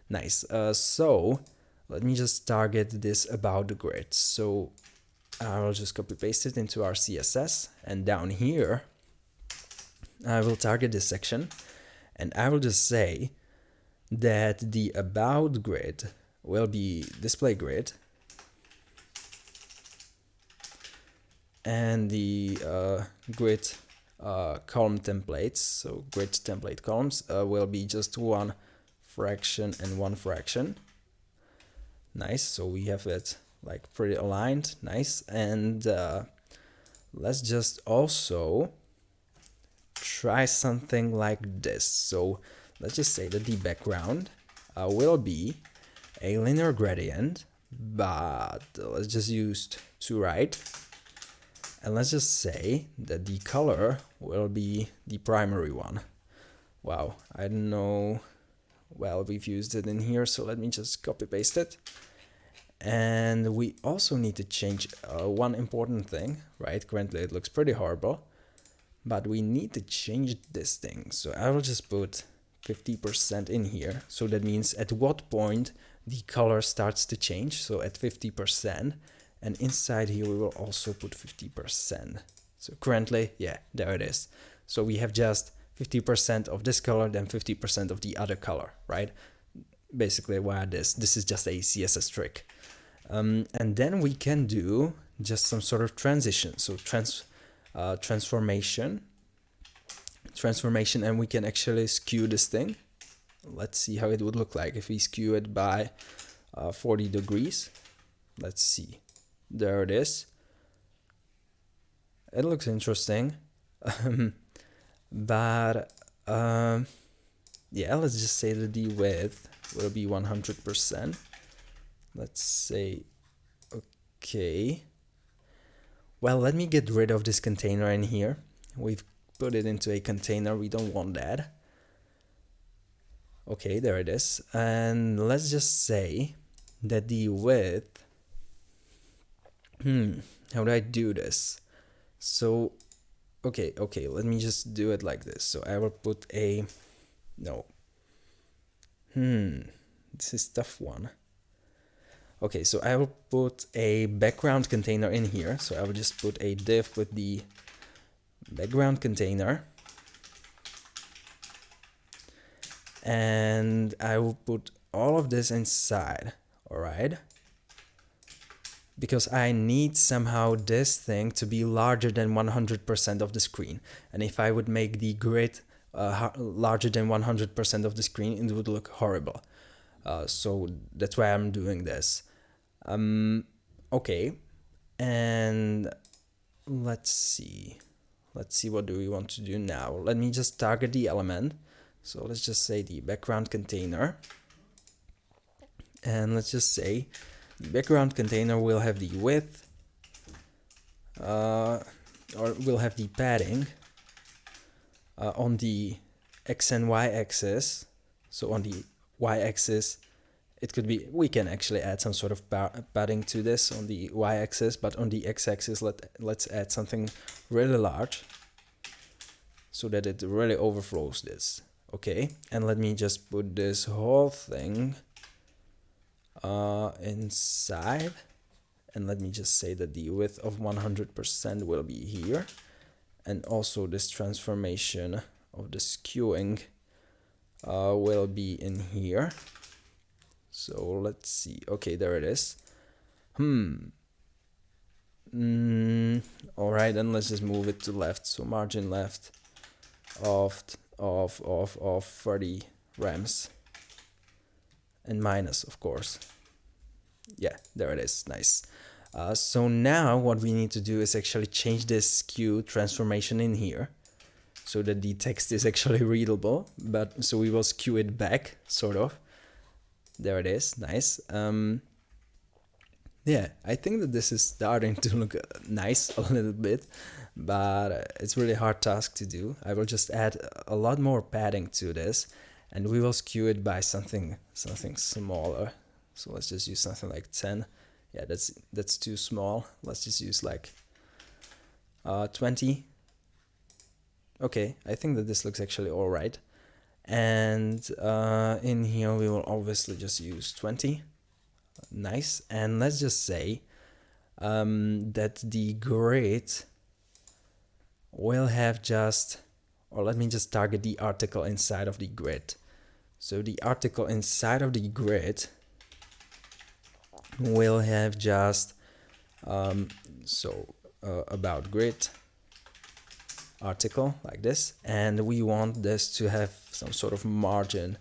Nice. So let me just target this about the grid. So I'll just copy paste it into our CSS, and down here I will target this section, and I will just say that the about grid will be display grid, and the grid column templates, so grid template columns, will be just 1 fraction and 1 fraction. Nice. So we have it like pretty aligned. Nice. And let's just also try something like this. So let's just say that the background will be a linear gradient, but let's just use to right. And let's just say that the color will be the primary one. Wow, I don't know. Well, we've used it in here, so let me just copy paste it. And we also need to change one important thing, right? Currently it looks pretty horrible, but we need to change this thing. So I will just put 50% in here. So that means at what point the color starts to change. So at 50%. And inside here we will also put 50%. So currently, yeah, there it is. So we have just 50% of this color, then 50% of the other color, right? Basically, why this is just a CSS trick. And then we can do just some sort of transition. So transformation, and we can actually skew this thing. Let's see how it would look like if we skew it by 40 degrees. Let's see. There it is. It looks interesting. But yeah, let's just say that the width will be 100%. Let's say, okay. Well, let me get rid of this container in here. We've put it into a container. We don't want that. Okay, there it is. And let's just say that the width... how do I do this? So, okay, let me just do it like this. So I will put a... No. This is tough one. Okay, so I will put a background container in here. So I will just put a div with the background container. And I will put all of this inside, all right? Because I need somehow this thing to be larger than 100% of the screen. And if I would make the grid larger than 100% of the screen, it would look horrible. So that's why I'm doing this. Okay, and let's see. let's see what do we want to do now. Let me just target the element. So let's just say the background container. And let's just say the background container will have the width, or will have the padding on the X and Y axis. So on the Y axis, it could be, we can actually add some sort of padding to this on the Y axis, but on the X axis, let's add something really large so that it really overflows this. Okay, and let me just put this whole thing inside, and let me just say that the width of 100% will be here, and also this transformation of the skewing will be in here. So let's see. Okay, there it is. All right, and let's just move it to left. So margin left of 30 rems, and minus, of course. Yeah, there it is. Nice. So now what we need to do is actually change this skew transformation in here so that the text is actually readable, but so we will skew it back, sort of. There it is. Nice. Yeah, I think that this is starting to look nice a little bit, but it's really hard task to do. I will just add a lot more padding to this, and we will skew it by something smaller. So let's just use something like 10. Yeah, that's too small. Let's just use like 20. Okay, I think that this looks actually all right. And in here we will obviously just use 20. Nice. And let's just say that the grid will have just, or let me just target the article inside of the grid. So the article inside of the grid will have just about grid article like this, and we want this to have some sort of margin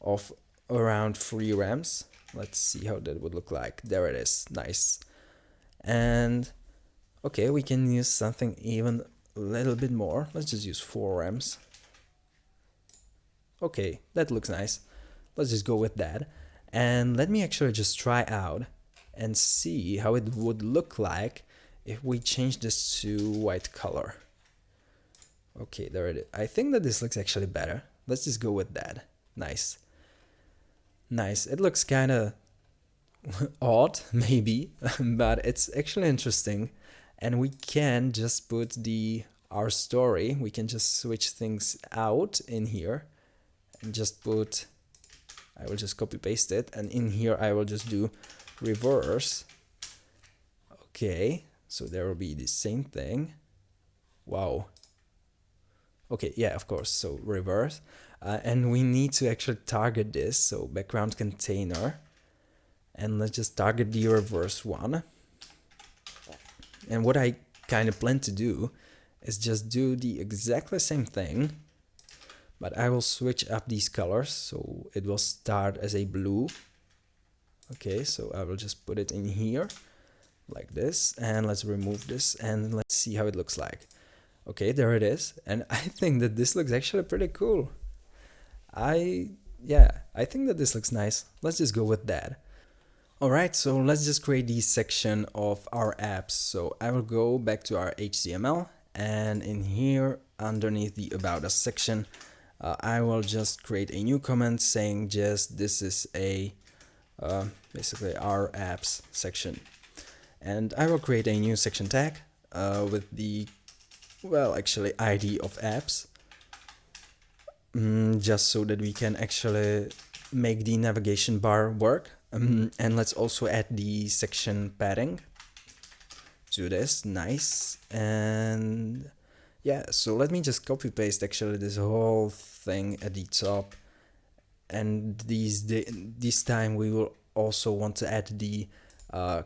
of around 3 rems. Let's see how that would look like. There it is. Nice. And okay, we can use something even a little bit more. Let's just use 4 rems. Okay, that looks nice. Let's just go with that. And let me actually just try out and see how it would look like if we change this to white color. Okay, there it is. I think that this looks actually better. Let's just go with that. Nice. Nice. It looks kind of odd, maybe, but it's actually interesting. And we can just put our story. We can just switch things out in here and just put, I will just copy paste it. And in here, I will just do reverse. Okay, so there will be the same thing. Wow. Okay, yeah, of course. So reverse. And we need to actually target this. So background container. And let's just target the reverse one. And what I kind of plan to do is just do the exactly same thing. But I will switch up these colors. So it will start as a blue. Okay, so I will just put it in here like this. And let's remove this and let's see how it looks like. Okay, there it is. And I think that this looks actually pretty cool. I think that this looks nice. Let's just go with that. Alright, so let's just create the section of our apps. So I will go back to our HTML, and in here underneath the About Us section, I will just create a new comment saying just this is a basically our apps section. And I will create a new section tag with the ID of apps, just so that we can actually make the navigation bar work. And let's also add the section padding to this. Nice. And yeah, so let me just copy paste actually this whole thing at the top. And this time we will also want to add the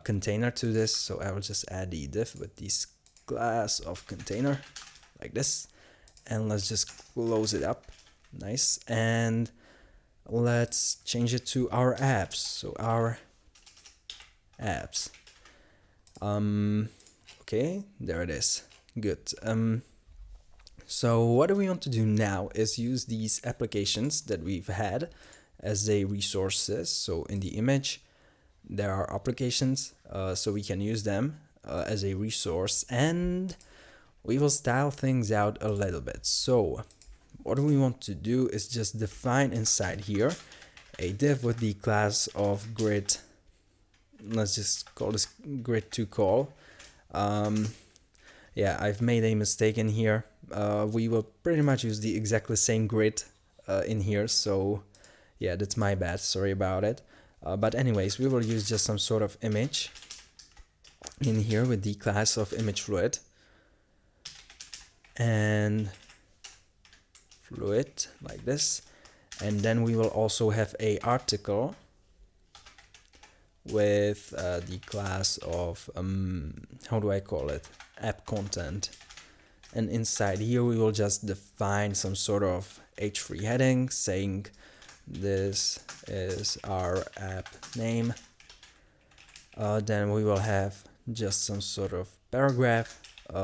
container to this. So I will just add the div with this class of container like this. And let's just close it up. Nice. And let's change it to our apps. So our apps. Okay, there it is. Good. So what do we want to do now is use these applications that we've had as a resources. So in the image, there are applications, so we can use them as a resource, and we will style things out a little bit. So what we want to do is just define inside here a div with the class of grid. Let's just call this grid to call. Yeah, I've made a mistake in here. We will pretty much use the exactly same grid in here, so yeah, that's my bad, sorry about it. But anyways, we will use just some sort of image in here with the class of image fluid, and fluid like this, and then we will also have a article with the class of how do I call it, app content. And inside here we will just define some sort of h3 heading saying this is our app name. Then we will have just some sort of paragraph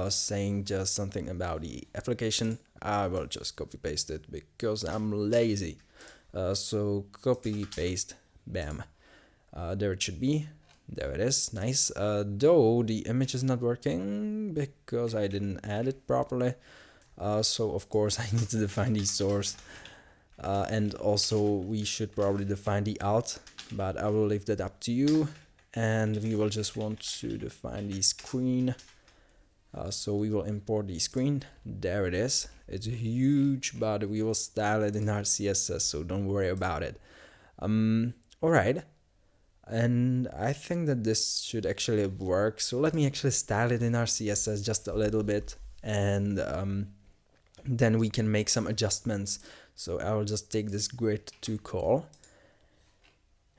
saying just something about the application. I will just copy paste it because I'm lazy. So copy paste, bam. There it should be. There it is, nice. Though the image is not working because I didn't add it properly. So of course I need to define the source. And also we should probably define the alt, but I will leave that up to you. And we will just want to define the screen. So we will import the screen. There it is. It's huge, but we will style it in our CSS, so don't worry about it. Alright. And I think that this should actually work. So let me actually style it in our CSS just a little bit, and then we can make some adjustments. So I will just take this grid to call,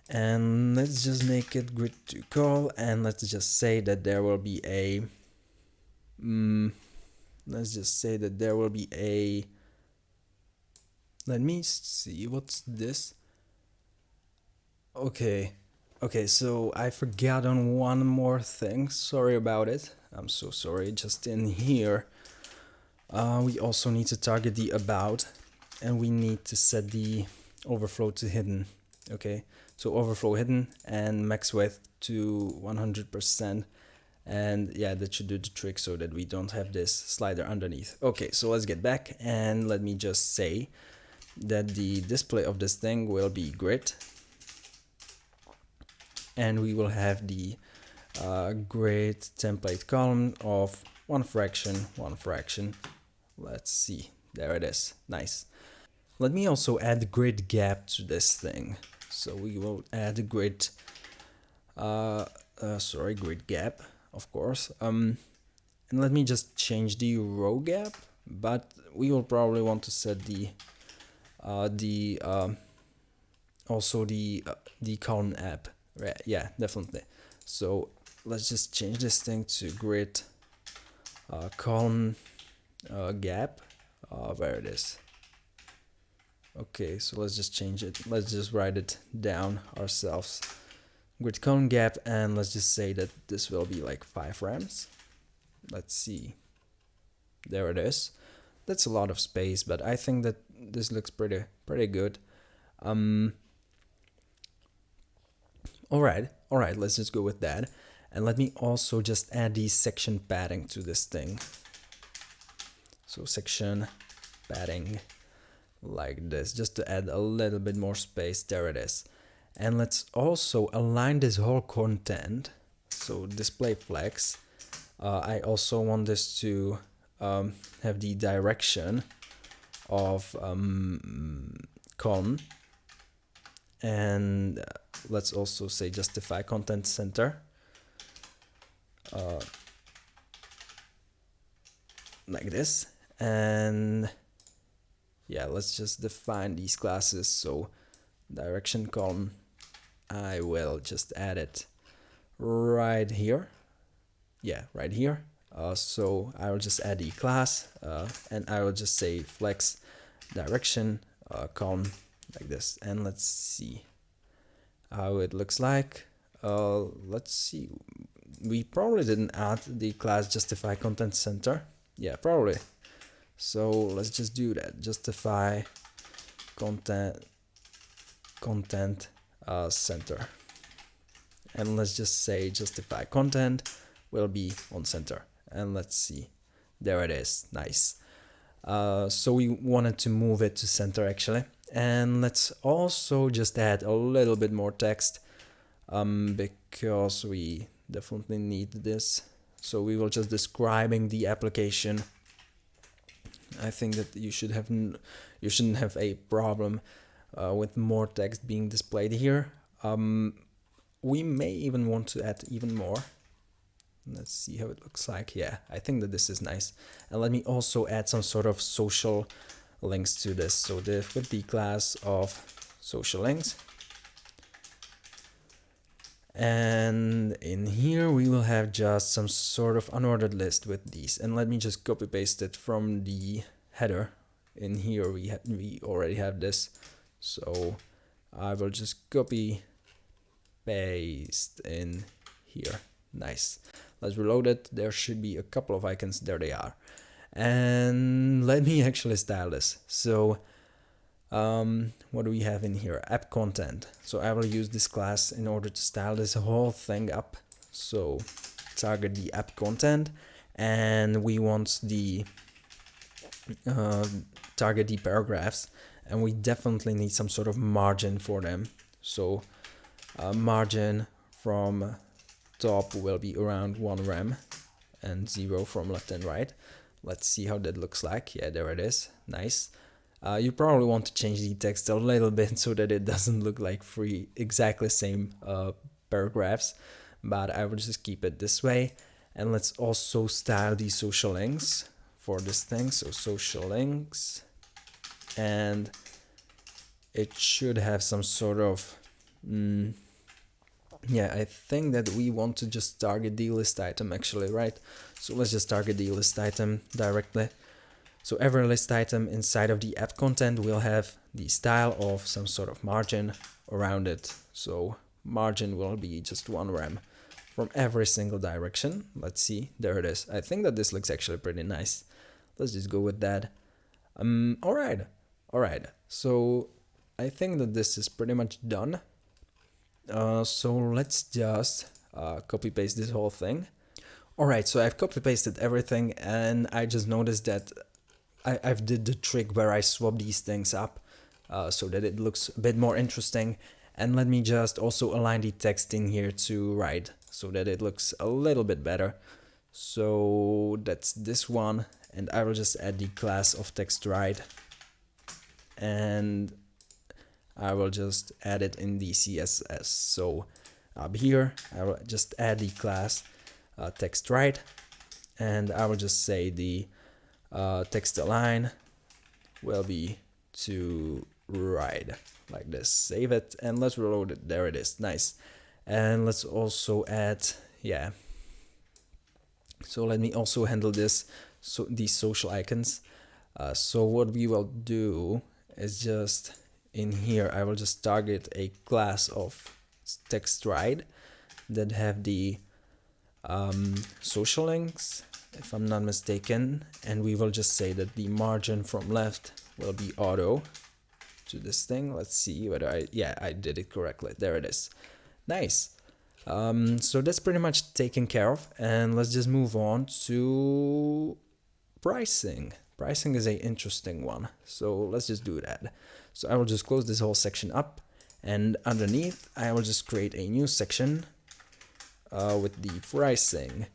and let's just make it grid to call, and let's just say that there will be a let me see, what's this? Okay, so I forgot on one more thing. Sorry about it. I'm so sorry. Just in here, we also need to target the about, and we need to set the overflow to hidden. Okay, so overflow hidden and max width to 100%. And yeah, that should do the trick so that we don't have this slider underneath. Okay, so let's get back, and let me just say that the display of this thing will be grid. And we will have the grid template column of one fraction. Let's see, there it is, nice. Let me also add grid gap to this thing. So we will add a grid, grid gap, of course. And let me just change the row gap, but we will probably want to set the column app. Right, yeah, definitely. So let's just change this thing to grid column gap, where it is. Okay, so let's just change it. Let's just write it down ourselves. Grid column gap, and let's just say that this will be like 5 rems. Let's see. There it is. That's a lot of space, but I think that this looks pretty good. Alright, let's just go with that. And let me also just add the section padding to this thing. So section padding like this, just to add a little bit more space. There it is. And let's also align this whole content. So display flex. I also want this to have the direction of column. And let's also say justify content center, like this. And yeah, let's just define these classes. So direction column, I will just add it right here. Yeah, right here. So I will just add the class, and I will just say flex direction column like this. And let's see how it looks like. Let's see, we probably didn't add the class justify content center. Yeah, probably So let's just do that. Justify content center, and let's just say justify content will be on center, and let's see, there it is. Nice. So we wanted to move it to center actually, and let's also just add a little bit more text because we definitely need this. So we will just describing the application. I think that you shouldn't have a problem with more text being displayed here. We may even want to add even more. Let's see how it looks like. Yeah, I think that this is nice. And let me also add some sort of social links to this. So div with the class of social links. And in here we will have just some sort of unordered list with these. And let me just copy paste it from the header. In here we already have this. So I will just copy paste in here. Nice. Let's reload it. There should be a couple of icons. There they are. And let me actually style this. So what do we have in here? App content. So I will use this class in order to style this whole thing up. So target the app content, and we want the target the paragraphs, and we definitely need some sort of margin for them. So margin from top will be around 1 rem and 0 from left and right. Let's see how that looks like. Yeah, there it is. Nice. You probably want to change the text a little bit so that it doesn't look like three exactly same paragraphs, but I will just keep it this way. And let's also style the social links for this thing. So social links, and it should have some sort of yeah, I think that we want to just target the list item actually, right? So let's just target the list item directly. So every list item inside of the app content will have the style of some sort of margin around it. So margin will be just 1 rem from every single direction. Let's see, there it is. I think that this looks actually pretty nice. Let's just go with that. All right. So I think that this is pretty much done. So let's just copy paste this whole thing. Alright, so I've copy pasted everything, and I just noticed that I've did the trick where I swap these things up so that it looks a bit more interesting. And let me just also align the text in here to right so that it looks a little bit better. So that's this one, and I will just add the class of text right, and I will just add it in the CSS. So up here, I will just add the class text right, and I will just say the text align will be to right, like this. Save it, and let's reload it. There it is. Nice. And let's also add, yeah. So let me also handle this. So these social icons. So what we will do is just in here, I will just target a class of text right that have the social links, if I'm not mistaken, and we will just say that the margin from left will be auto to this thing. Let's see whether I did it correctly. There it is. Nice. So that's pretty much taken care of, and let's just move on to pricing. Pricing is an interesting one, so let's just do that. So I will just close this whole section up, and underneath I will just create a new section with the pricing.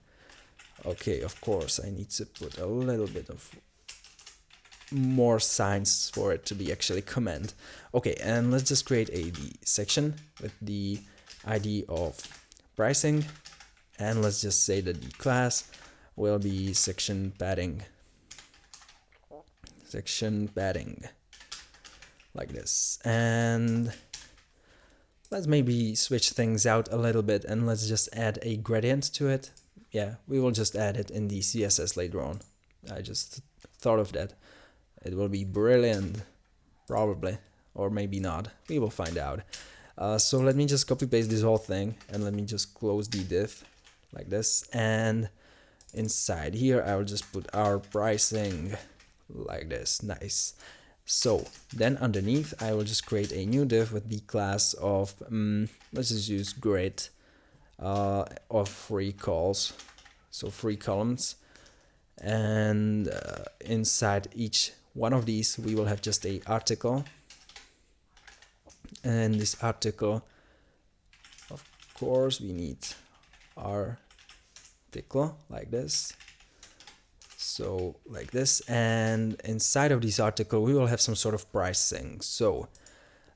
Okay, of course I need to put a little bit of more signs for it to be actually comment. Okay, and let's just create a section with the ID of pricing, and let's just say that the class will be section padding like this. And let's maybe switch things out a little bit, and let's just add a gradient to it. Yeah, we will just add it in the CSS later on. I just thought of that. It will be brilliant, probably, or maybe not. We will find out. So let me just copy paste this whole thing, and let me just close the div like this. And inside here, I will just put our pricing like this. Nice. So then underneath I will just create a new div with the class of let's just use grid of 3 calls, so 3 columns, and inside each one of these we will have just a article, and this article, of course, we need article like this. So like this, and inside of this article we will have some sort of pricing. So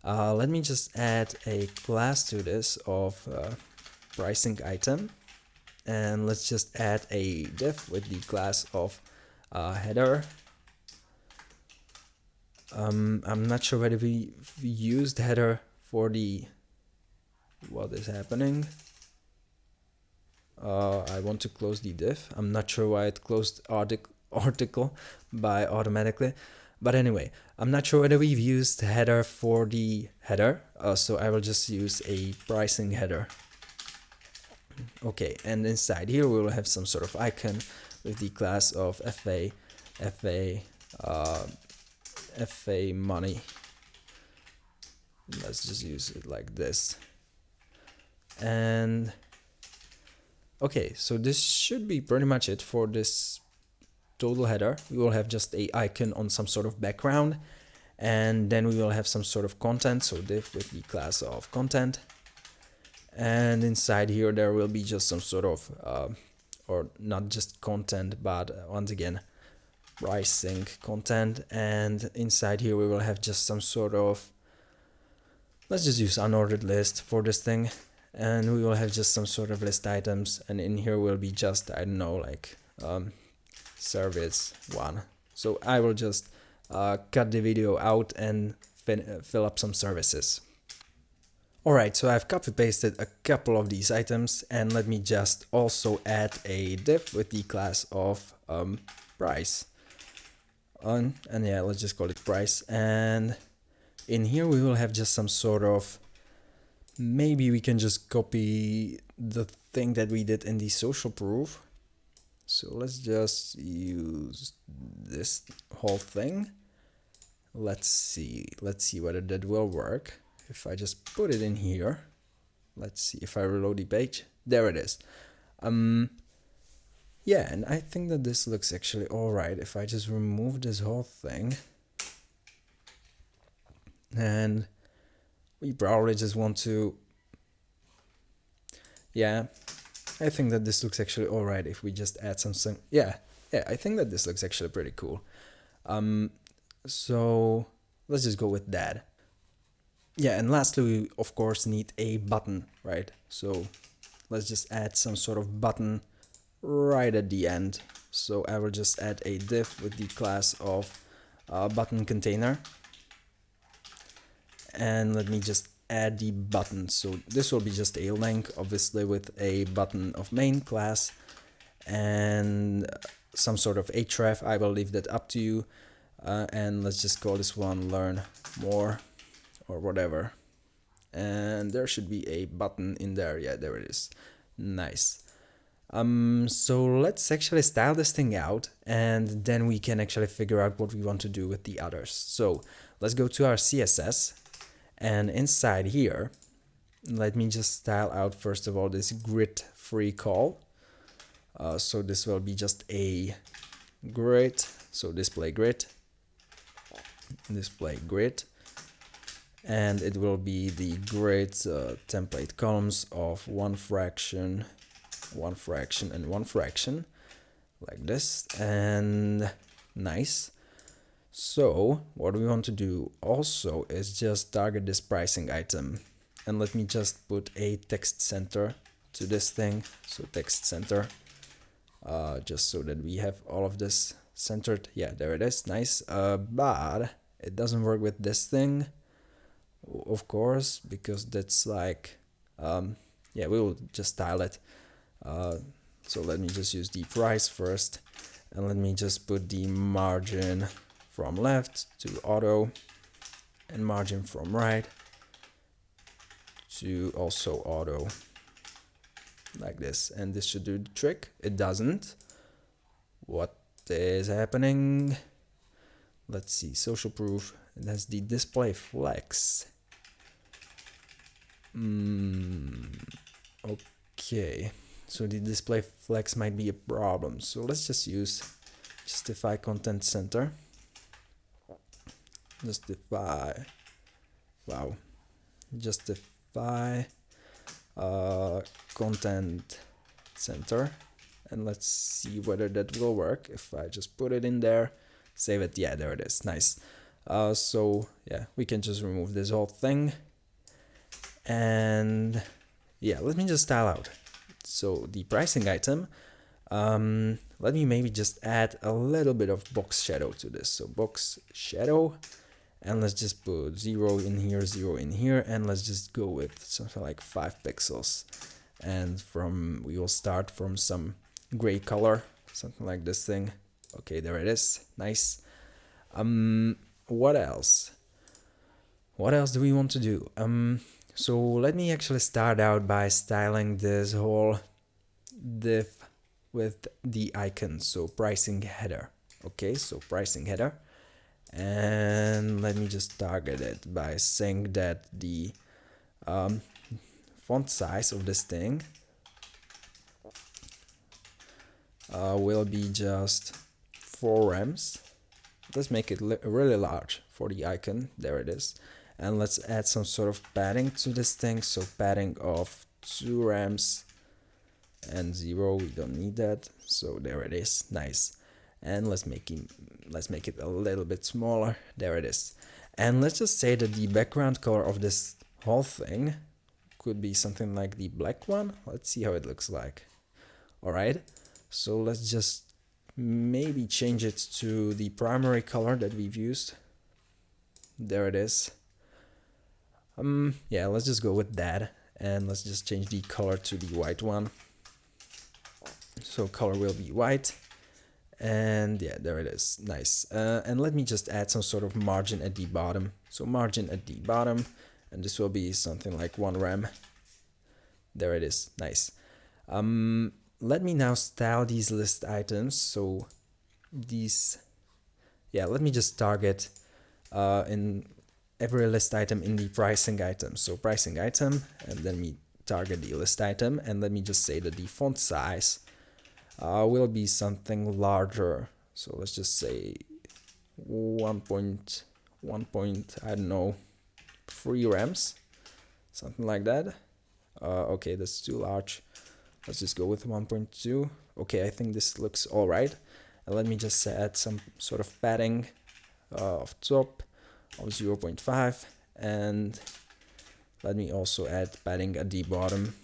let me just add a class to this of pricing item, and let's just add a div with the class of header. I'm not sure whether we used header for the what is happening. I want to close the div. I'm not sure why it closed article by automatically, but anyway, I'm not sure whether we've used header for the header, so I will just use a pricing header. Okay, and inside here we will have some sort of icon with the class of FA money. Let's just use it like this. And okay, so this should be pretty much it for this total header. We will have just a icon on some sort of background, and then we will have some sort of content, so div with the class of content, and inside here there will be just some sort of or not just content, but once again pricing content, and inside here we will have just some sort of, let's just use unordered list for this thing, and we will have just some sort of list items, and in here will be just, I don't know, like service 1. So I will just cut the video out and fill up some services. Alright, so I've copy pasted a couple of these items, and let me just also add a div with the class of price. And yeah, let's just call it price, and in here we will have just some sort of, maybe we can just copy the thing that we did in the social proof. So let's just use this whole thing. Let's see whether that will work. If I just put it in here, let's see if I reload the page. There it is. Yeah, and I think that this looks actually alright if I just remove this whole thing. And we probably just want to, yeah, I think that this looks actually alright if we just add something. Yeah, I think that this looks actually pretty cool. So let's just go with that. Yeah, and lastly we of course need a button, right? So let's just add some sort of button right at the end. So I will just add a div with the class of button container, and let me just add the button. So this will be just a link, obviously, with a button of main class and some sort of href. I will leave that up to you, and let's just call this one learn more or whatever, and there should be a button in there. Yeah, there it is. Nice. So let's actually style this thing out, and then we can actually figure out what we want to do with the others. So let's go to our CSS, and inside here, let me just style out first of all this grid free call. So this will be just a grid, so display grid, and it will be the grid template columns of one fraction, and one fraction, like this. And nice. So what we want to do also is just target this pricing item, and let me just put a text center to this thing. So text center, just so that we have all of this centered. Yeah, there it is. Nice. But it doesn't work with this thing, of course, because that's like, yeah, we will just style it. So let me just use the price first, and let me just put the margin from left to auto, and margin from right to also auto, like this. And this should do the trick. It doesn't. What is happening? let's see, social proof. That's the display flex. Okay, so the display flex might be a problem. So let's just use justify content center. Justify, wow, justify content center, and let's see whether that will work. If I just put it in there, save it, yeah, there it is, nice. So yeah, we can just remove this whole thing, and yeah, let me just style out. So the pricing item, let me maybe just add a little bit of box shadow to this. So box shadow, and let's just put 0 in here, 0 in here, and let's just go with something like 5 pixels. And we will start from some gray color, something like this thing. Okay, there it is, nice. What else? What else do we want to do? So let me actually start out by styling this whole div with the icon, so pricing header. Okay, so pricing header, and let me just target it by saying that the font size of this thing will be just 4 rems. Let's make it really large for the icon, there it is. And let's add some sort of padding to this thing, so padding of 2 rems and 0, we don't need that, so there it is, nice. And let's make it a little bit smaller, there it is. And let's just say that the background color of this whole thing could be something like the black one. Let's see how it looks like. Alright, so let's just maybe change it to the primary color that we've used. There it is. Yeah, let's just go with that, and let's just change the color to the white one. So color will be white, and yeah, there it is, nice. And let me just add some sort of margin at the bottom. So margin at the bottom, and this will be something like 1 rem. There it is, nice. Let me now style these list items. So these, yeah, let me just target in every list item in the pricing item. So pricing item, and then we target the list item, and let me just say that the font size will be something larger. So let's just say 1.1, I don't know, 3 rems, something like that. Okay, that's too large. Let's just go with 1.2. Okay, I think this looks all right. And let me just add some sort of padding of top of 0.5, and let me also add padding at the bottom,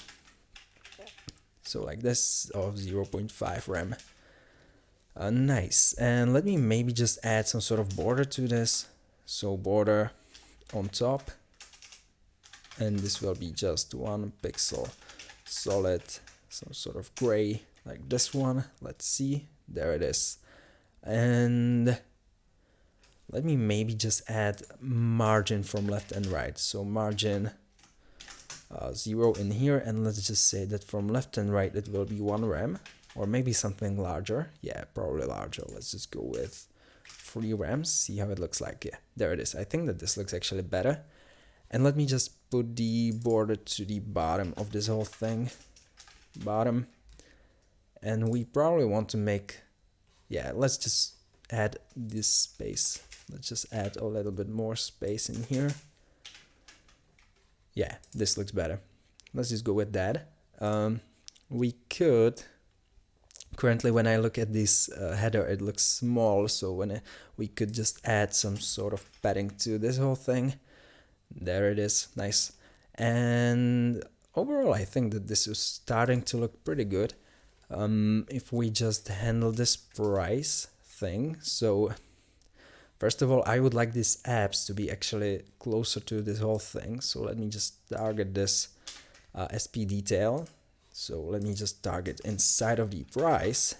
so like this, of 0.5 rem. Nice. And let me maybe just add some sort of border to this, so border on top, and this will be just 1 pixel solid, some sort of gray like this one. Let's see, there it is. And let me maybe just add margin from left and right. So margin 0 in here, and let's just say that from left and right it will be 1 rem, or maybe something larger. Yeah, probably larger. Let's just go with 3 rems, see how it looks like. Yeah, there it is. I think that this looks actually better. And let me just put the border to the bottom of this whole thing. Bottom. And we probably want to make, yeah, let's just add this space. Let's just add a little bit more space in here. Yeah, this looks better. Let's just go with that. We could, currently when I look at this header, it looks small, so we could just add some sort of padding to this whole thing. There it is, nice. And overall, I think that this is starting to look pretty good. If we just handle this price thing, so first of all, I would like these apps to be actually closer to this whole thing. So let me just target this SP detail. So let me just target inside of the price.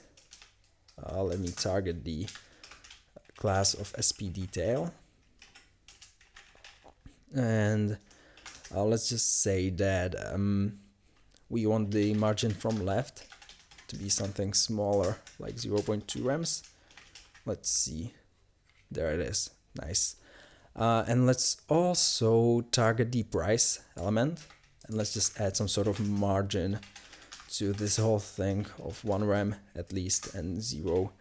Let me target the class of SP detail. And let's just say that we want the margin from left to be something smaller, like 0.2 rems. Let's see. there it is. Nice. And let's also target the price element, and let's just add some sort of margin to this whole thing of 1 rem at least, and 0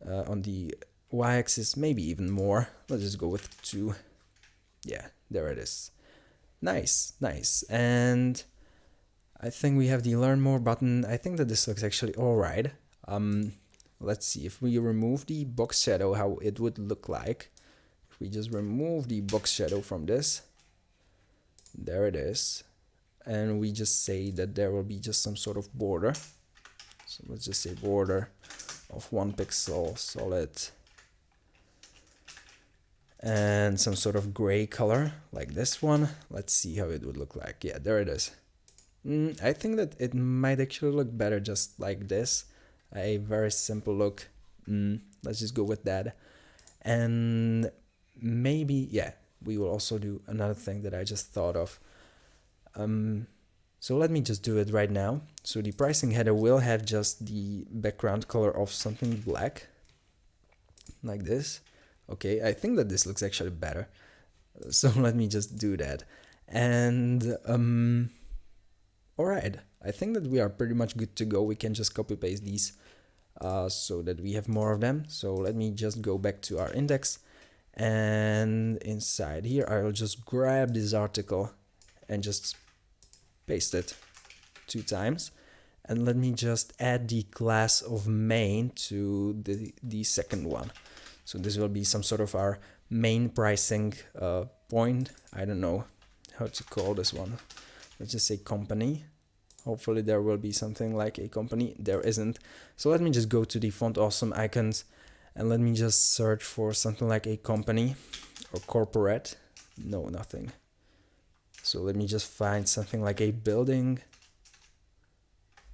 on the y-axis, maybe even more. Let's just go with 2. Yeah, there it is. Nice, nice. And I think we have the learn more button. I think that this looks actually all right. Let's see if we remove the box shadow, how it would look like. If we just remove the box shadow from this, there it is. And we just say that there will be just some sort of border. So let's just say border of 1 pixel solid and some sort of gray color like this one. Let's see how it would look like. Yeah, there it is. I think that it might actually look better just like this. A very simple look. Let's just go with that. And maybe, yeah, we will also do another thing that I just thought of. So let me just do it right now. So the pricing header will have just the background color of something black, like this. Okay, I think that this looks actually better. So let me just do that. And all right, I think that we are pretty much good to go. We can just copy paste these so that we have more of them. So let me just go back to our index, and inside here I will just grab this article and just paste it 2 times. And let me just add the class of main to the second one. So this will be some sort of our main pricing point. I don't know how to call this one. Let's just say company. Hopefully there will be something like a company. There isn't. So let me just go to the font awesome icons and let me just search for something like a company or corporate. No, nothing. So let me just find something like a building.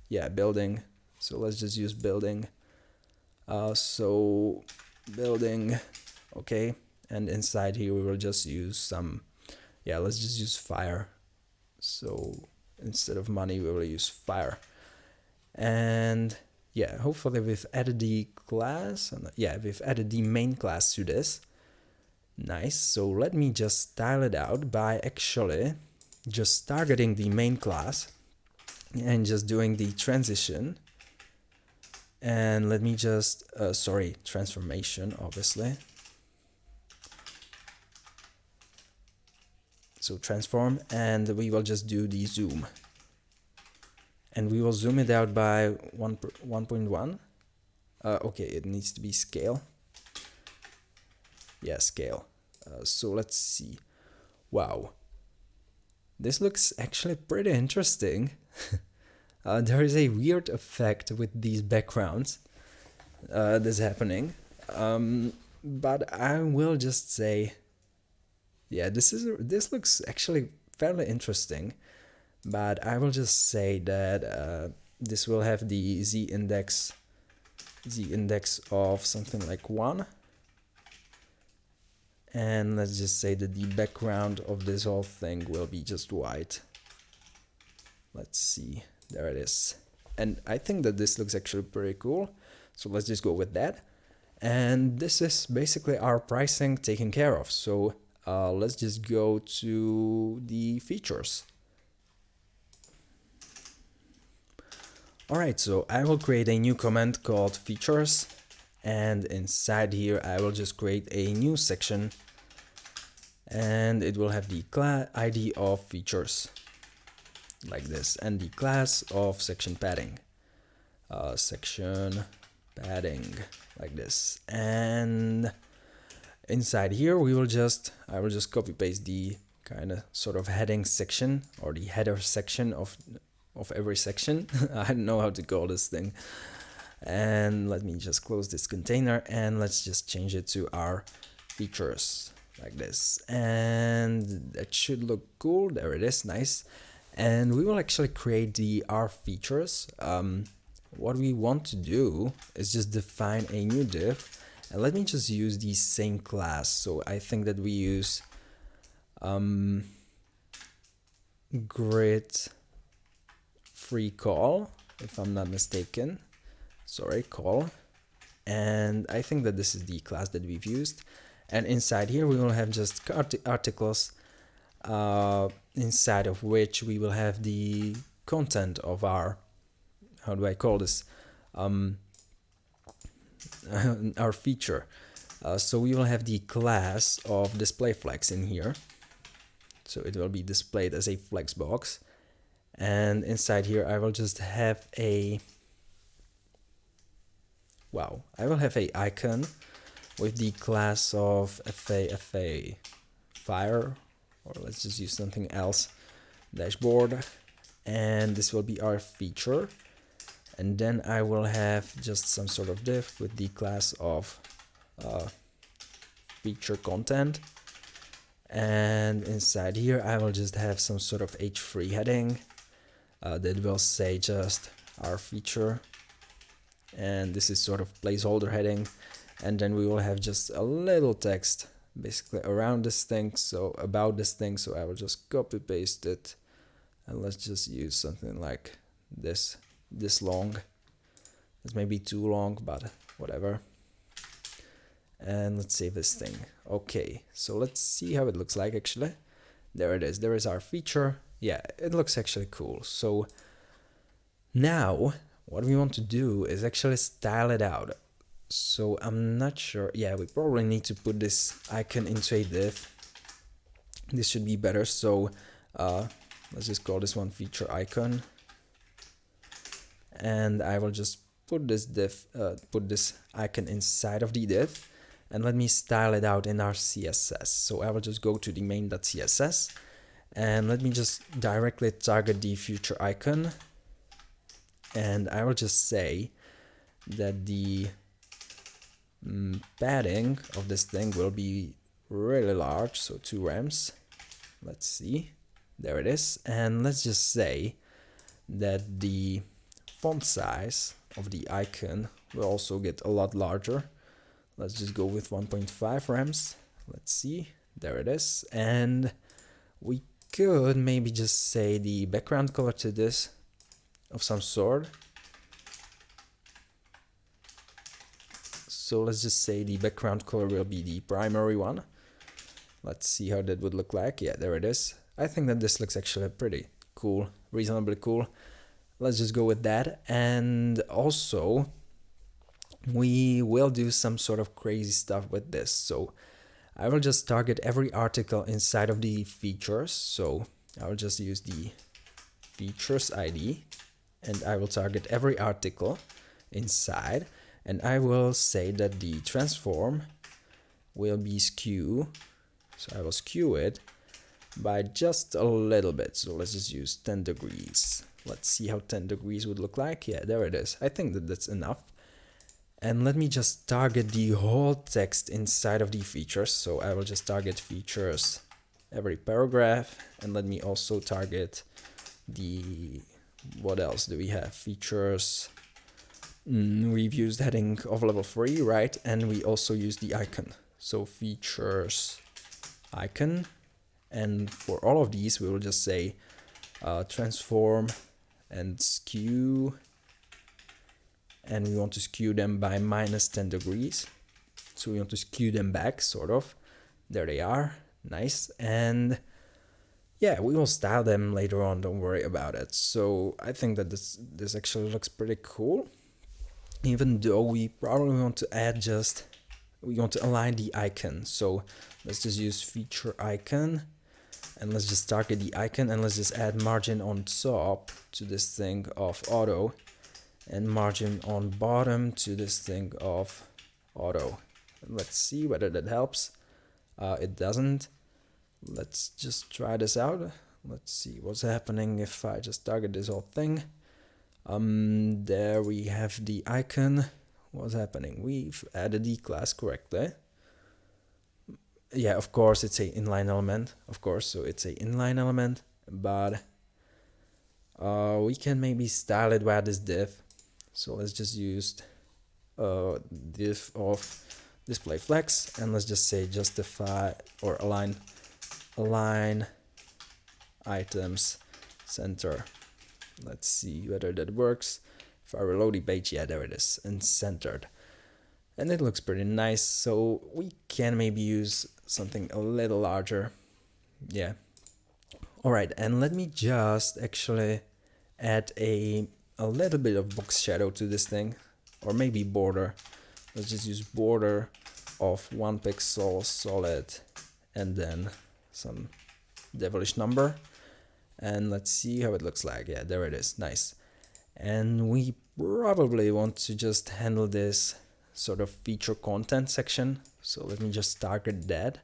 Yeah, building. So let's just use building. So building, okay. And inside here we will just use some, yeah, let's just use fire. So instead of money we will use fire. And yeah, hopefully we've added the class. Yeah, we've added the main class to this. Nice. So let me just style it out by actually just targeting the main class and just doing the transition. And let me just, transformation, obviously. So transform, and we will just do the zoom. And we will zoom it out by 1.1. Okay, it needs to be scale. Yeah, scale. So let's see. Wow. This looks actually pretty interesting. There is a weird effect with these backgrounds that's happening. But I will just say, yeah, this looks actually fairly interesting. But I will just say that this will have the z index of something like 1. And let's just say that the background of this whole thing will be just white. Let's see, there it is. And I think that this looks actually pretty cool. So let's just go with that. And this is basically our pricing taken care of. So let's just go to the features. Alright, so I will create a new comment called features. And inside here I will just create a new section, and it will have the ID of features like this, and the class of section padding, like this. And inside here I will just copy paste the kind of sort of heading section, or the header section of every section. I don't know how to call this thing. And let me just close this container, and let's just change it to our features like this. And that should look cool. There it is, nice. And we will actually create the our features. What we want to do is just define a new div, and let me just use the same class. So I think that we use grid free call, if I'm not mistaken. Sorry, call. and I think that this is the class that we've used. And inside here we will have just articles, inside of which we will have the content of our, how do I call this, our feature. So we will have the class of display flex in here, so it will be displayed as a flex box, and inside here I will just have a I will have a icon with the class of FA fire, or let's just use something else, dashboard, and this will be our feature. And then I will have just some sort of div with the class of feature content, and inside here I will just have some sort of h3 heading that will say just our feature, and this is sort of placeholder heading, and then we will have just a little text basically around this thing, so about this thing. So I will just copy paste it, and let's just use something like this long. It's maybe too long, but whatever. And let's save this thing. Okay, so let's see how it looks like actually. There it is, there is our feature. Yeah, it looks actually cool. So now what we want to do is actually style it out. So I'm not sure, yeah, we probably need to put this icon into a div. This should be better. So let's just call this one feature icon, and I will just put this put this icon inside of the div, and let me style it out in our CSS. So I will just go to the main.css, and let me just directly target the feature icon, and I will just say that the padding of this thing will be really large, so 2 rems. Let's see, there it is. And let's just say that the font size of the icon will also get a lot larger. Let's just go with 1.5 rems. Let's see, there it is. And we could maybe just say the background color to this of some sort. So let's just say the background color will be the primary one. Let's see how that would look like. Yeah, there it is. I think that this looks actually pretty cool, reasonably cool. Let's just go with that. And also we will do some sort of crazy stuff with this. So I will just target every article inside of the features. So I will just use the features ID, and I will target every article inside, and I will say that the transform will be skew. So I will skew it by just a little bit. So let's just use 10 degrees. Let's see how 10 degrees would look like. Yeah, there it is. I think that that's enough. And let me just target the whole text inside of the features. So I will just target features every paragraph, and let me also target the, what else do we have? Features. We've used heading of level 3, right? And we also use the icon. So features icon, and for all of these we will just say transform and skew, and we want to skew them by -10 degrees. So we want to skew them back, sort of. There they are, nice. And yeah, we will style them later on, don't worry about it. So I think that this actually looks pretty cool, even though we probably want to add we want to align the icon. So let's just use feature icon, and let's just target the icon, and let's just add margin on top to this thing of auto, and margin on bottom to this thing of auto. And let's see whether that helps. It doesn't. Let's just try this out. Let's see what's happening if I just target this whole thing. There we have the icon. What's happening? We've added the class correctly. Yeah, of course it's a inline element, of course, so it's a inline element, but we can maybe style it via this div. So let's just use div of display flex, and let's just say justify or align items center. Let's see whether that works. If I reload the page, yeah, there it is, and centered. and it looks pretty nice. So we can maybe use something a little larger. Yeah. All right, and let me just actually add a little bit of box shadow to this thing, or maybe border. Let's just use border of 1 pixel solid and then some devilish number, and let's see how it looks like. Yeah, there it is. Nice. And we probably want to just handle this sort of feature content section, so let me just target that.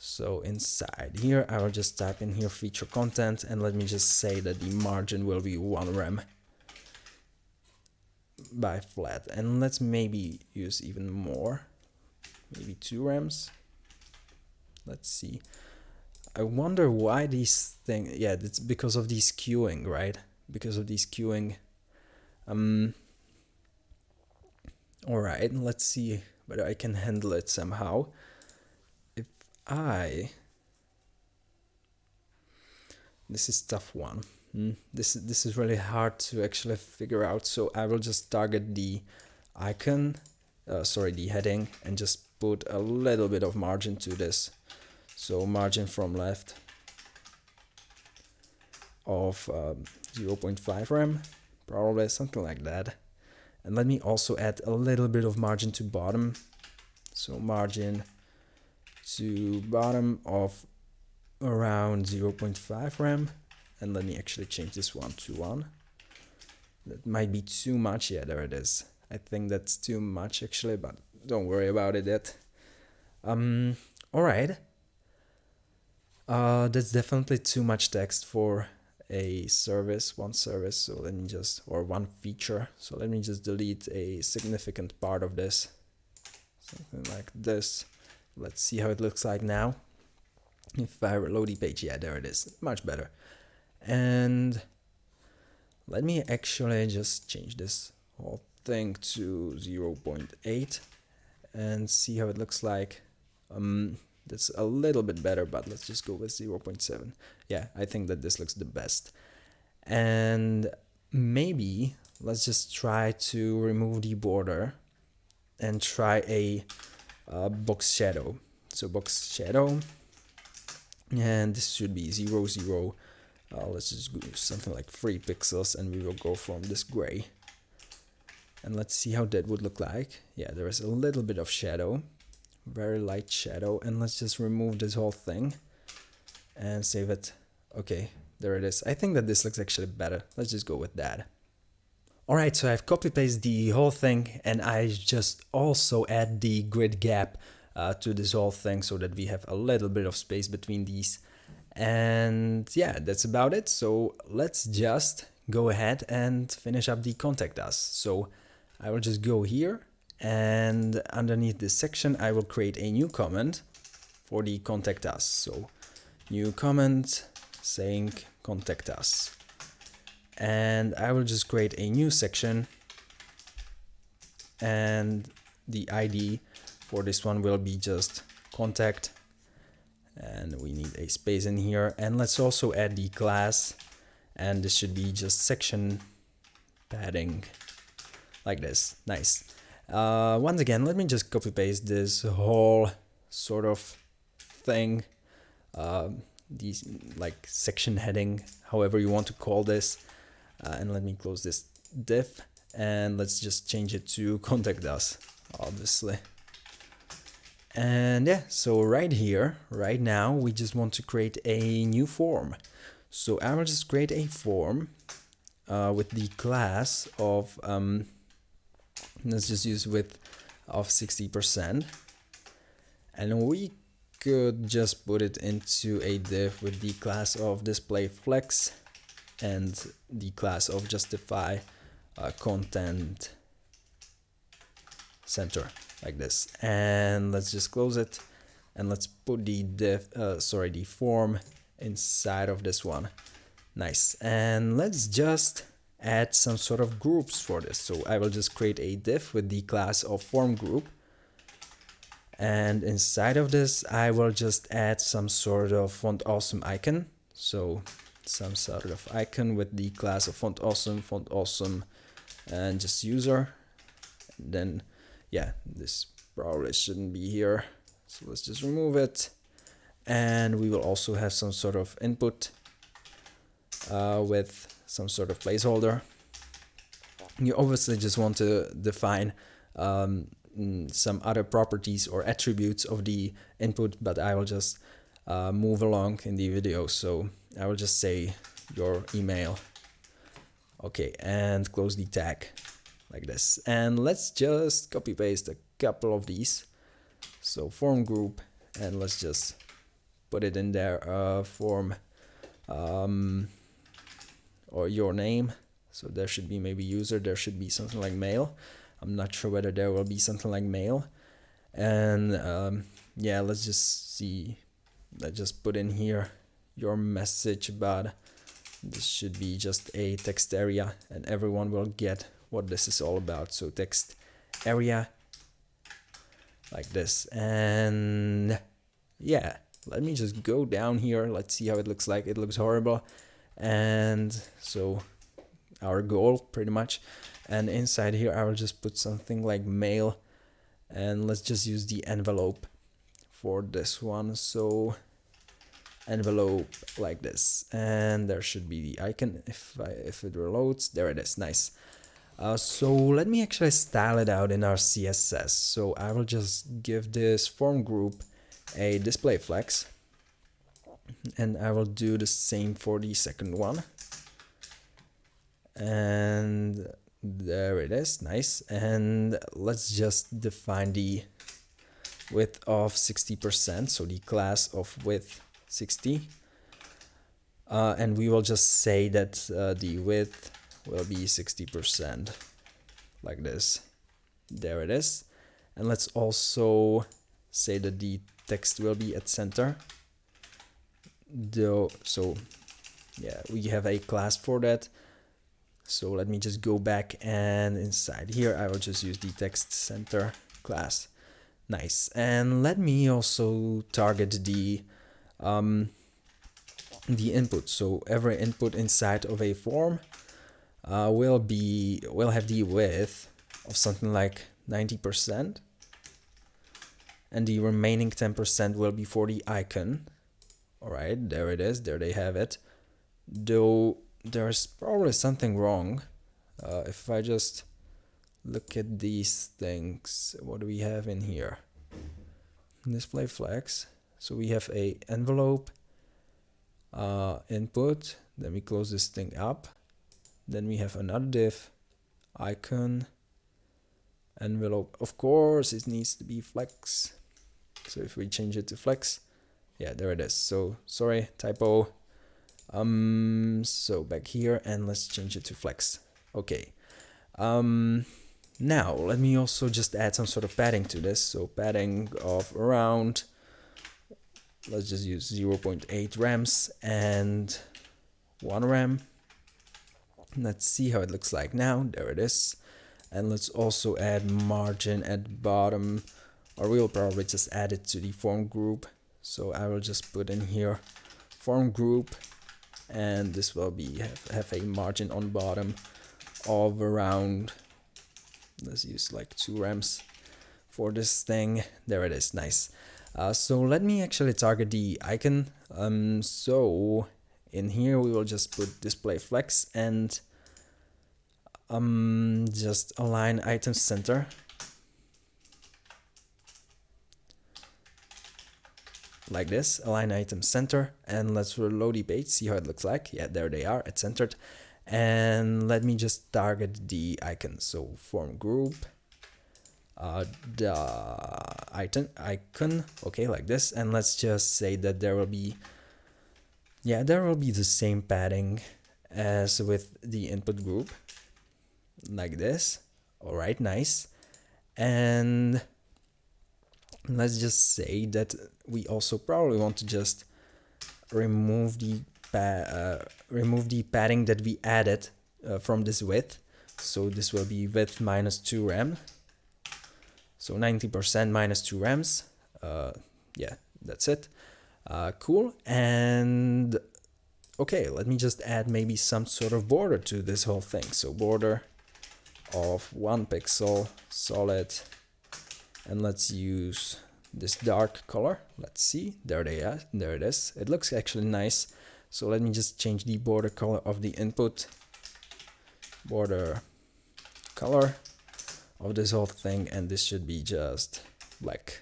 So inside here I will just type in here feature content, and let me just say that the margin will be 1 rem by flat, and let's maybe use even more, maybe 2 rems. Let's see. I wonder why these things, yeah, it's because of these queuing, right? Because of these queuing. Alright, let's see whether I can handle it somehow. If this is tough one. This is really hard to actually figure out, so I will just target the icon, the heading, and just put a little bit of margin to this. So margin from left of 0.5 rem, probably something like that. And let me also add a little bit of margin to bottom. So margin to bottom of around 0.5 rem. And let me actually change this one to 1. That might be too much. Yeah, there it is. I think that's too much actually, but don't worry about it yet. Alright. That's definitely too much text for a service, one service, so let me just, or one feature, so let me just delete a significant part of this, something like this. Let's see how it looks like now. If I reload the page, yeah, there it is, much better. And let me actually just change this whole thing to 0.8 and see how it looks like. That's a little bit better, but let's just go with 0.7. Yeah, I think that this looks the best. And maybe let's just try to remove the border and try a box shadow. So box shadow, and this should be 0, 0. Let's just do something like 3 pixels, and we will go from this gray. And let's see how that would look like. Yeah, there is a little bit of shadow. Very light shadow, and let's just remove this whole thing and save it. Okay, there it is. I think that this looks actually better. Let's just go with that. Alright, so I've copy pasted the whole thing, and I just also add the grid gap to this whole thing so that we have a little bit of space between these. And yeah, that's about it. So let's just go ahead and finish up the contact us. So I will just go here, and underneath this section I will create a new comment for the contact us. So new comment saying contact us, and I will just create a new section, and the ID for this one will be just contact, and we need a space in here. And let's also add the class, and this should be just section padding like this. Nice. Once again, let me just copy paste this whole sort of thing, these like section heading, however you want to call this, and let me close this div, and let's just change it to contact us, obviously. And yeah, so right here, right now, we just want to create a new form. So I will just create a form with the class of let's just use width of 60%, and we could just put it into a div with the class of display flex and the class of justify content center like this. And let's just close it, and let's put the the form inside of this one. Nice. And let's just add some sort of groups for this. So I will just create a div with the class of form group, and inside of this I will just add some sort of font awesome icon. So some sort of icon with the class of font awesome, and just user. And then yeah, this probably shouldn't be here. So let's just remove it. And we will also have some sort of input with some sort of placeholder. You obviously just want to define some other properties or attributes of the input, but I will just move along in the video. So I will just say your email. Okay, and close the tag like this. And let's just copy paste a couple of these. So form group, and let's just put it in there, form or your name. So there should be maybe user, there should be something like mail. I'm not sure whether there will be something like mail. And yeah, let's just see, let's just put in here your message about, this should be just a text area and everyone will get what this is all about. So text area like this. And yeah, let me just go down here. Let's see how it looks like. It looks horrible. And so our goal pretty much. And inside here, I will just put something like mail, and let's just use the envelope for this one. So envelope like this, and there should be the icon. If it reloads, there it is. Nice. So let me actually style it out in our CSS. So I will just give this form group a display flex, and I will do the same for the second one. And there it is. Nice. And let's just define the width of 60%, so the class of width 60, and we will just say that the width will be 60% like this. There it is. And let's also say that the text will be at center. So yeah, we have a class for that. So let me just go back, and inside here I will just use the text center class. Nice. And let me also target the input. So every input inside of a form will have the width of something like 90%, and the remaining 10% will be for the icon. All right, there it is. There they have it. Though there's probably something wrong. If I just look at these things, what do we have in here? Display flex. So we have a envelope, input, then we close this thing up, then we have another div, icon, envelope. Of course it needs to be flex. So if we change it to flex, yeah, there it is. So sorry, typo. So back here, and let's change it to flex. Okay. Now let me also just add some sort of padding to this. So padding of around, let's just use 0.8 rems and 1 rem. Let's see how it looks like now. There it is. And let's also add margin at bottom, or we'll probably just add it to the form group. So I will just put in here form group, and this will be have a margin on bottom of around, let's use like 2 rems for this thing. There it is. Nice. So let me actually target the icon. So in here we will just put display flex and just align item center. Like this, align item center, and let's reload the page, see how it looks like. Yeah, there they are, it's centered. And let me just target the icon. So form group, the icon, okay, like this. And let's just say that there will be the same padding as with the input group, like this. All right, nice. And let's just say that we also probably want to just remove the padding that we added from this width. So this will be width minus 2 rem. So 90% minus 2 rems. Yeah, that's it. Cool. And okay, let me just add maybe some sort of border to this whole thing. So border of 1 pixel, solid, and let's use this dark color. Let's see, there they are, there it is. It looks actually nice. So let me just change the border color of the input, border color of this whole thing, and this should be just black,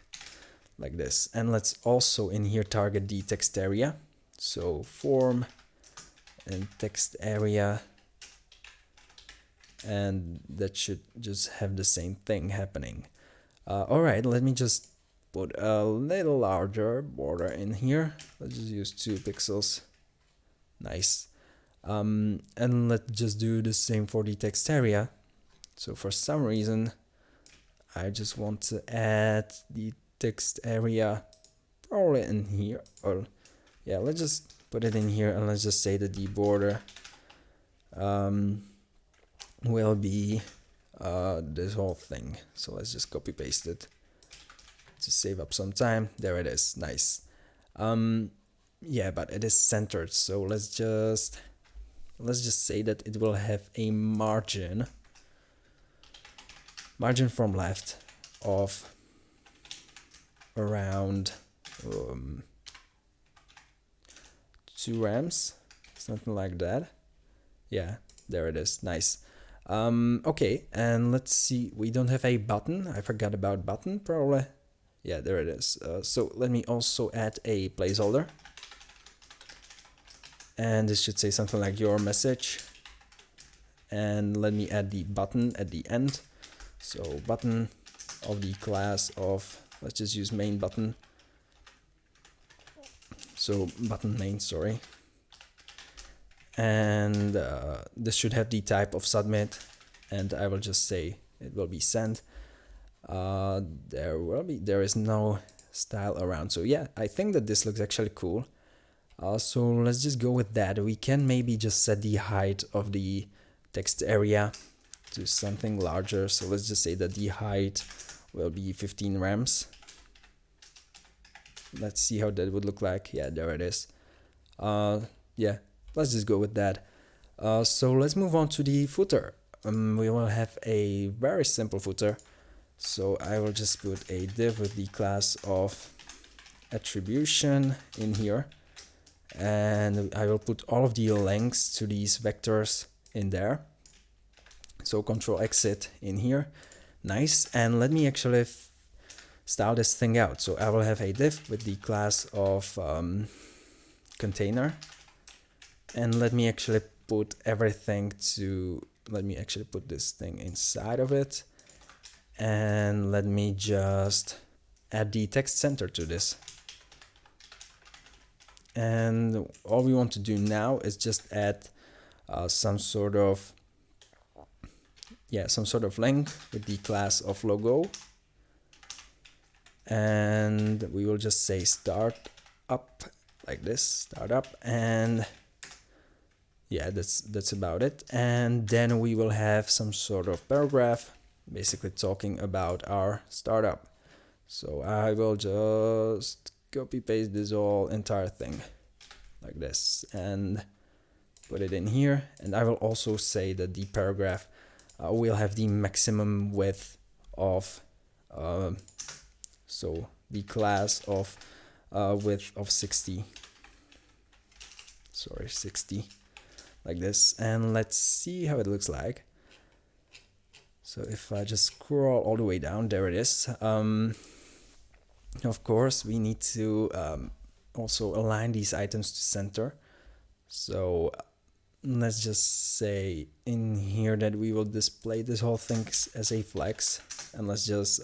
like this. And let's also in here target the text area. So form and text area, and that should just have the same thing happening. All right, let me just put a little larger border in here. Let's just use 2 pixels. Nice. And let's just do the same for the text area. So for some reason, I just want to add the text area probably in here. Or yeah, let's just put it in here, and let's just say that the border will be this whole thing. So let's just copy paste it to save up some time. There it is. Nice. Yeah, but it is centered, so let's just say that it will have a margin from left of around 2 rams, something like that. Yeah, there it is. Nice. Okay, and let's see, we don't have a button. I forgot about button probably. Yeah, there it is. So let me also add a placeholder, and this should say something like your message, and let me add the button at the end. So button of the class of, let's just use main button. So button main, sorry. And this should have the type of submit, and I will just say it will be send. There is no style around. So yeah, I think that this looks actually cool. So let's just go with that. We can maybe just set the height of the text area to something larger. So let's just say that the height will be 15 rams. Let's see how that would look like. Yeah, there it is. Yeah, let's just go with that. So let's move on to the footer. We will have a very simple footer. So I will just put a div with the class of attribution in here, and I will put all of the links to these vectors in there. So control exit in here. Nice. And let me actually style this thing out. So I will have a div with the class of container, and let me actually put everything to, let me actually put this thing inside of it, and let me just add the text center to this. And all we want to do now is just add some sort of link with the class of logo, and we will just say start up, like this, start up, and yeah, that's about it. And then we will have some sort of paragraph basically talking about our startup. So I will just copy paste this whole entire thing like this and put it in here. And I will also say that the paragraph will have the maximum width of so the class of width of 60, like this. And let's see how it looks like. So if I just scroll all the way down, there it is. Of course, we need to also align these items to center. So let's just say in here that we will display this whole thing as a flex, and let's just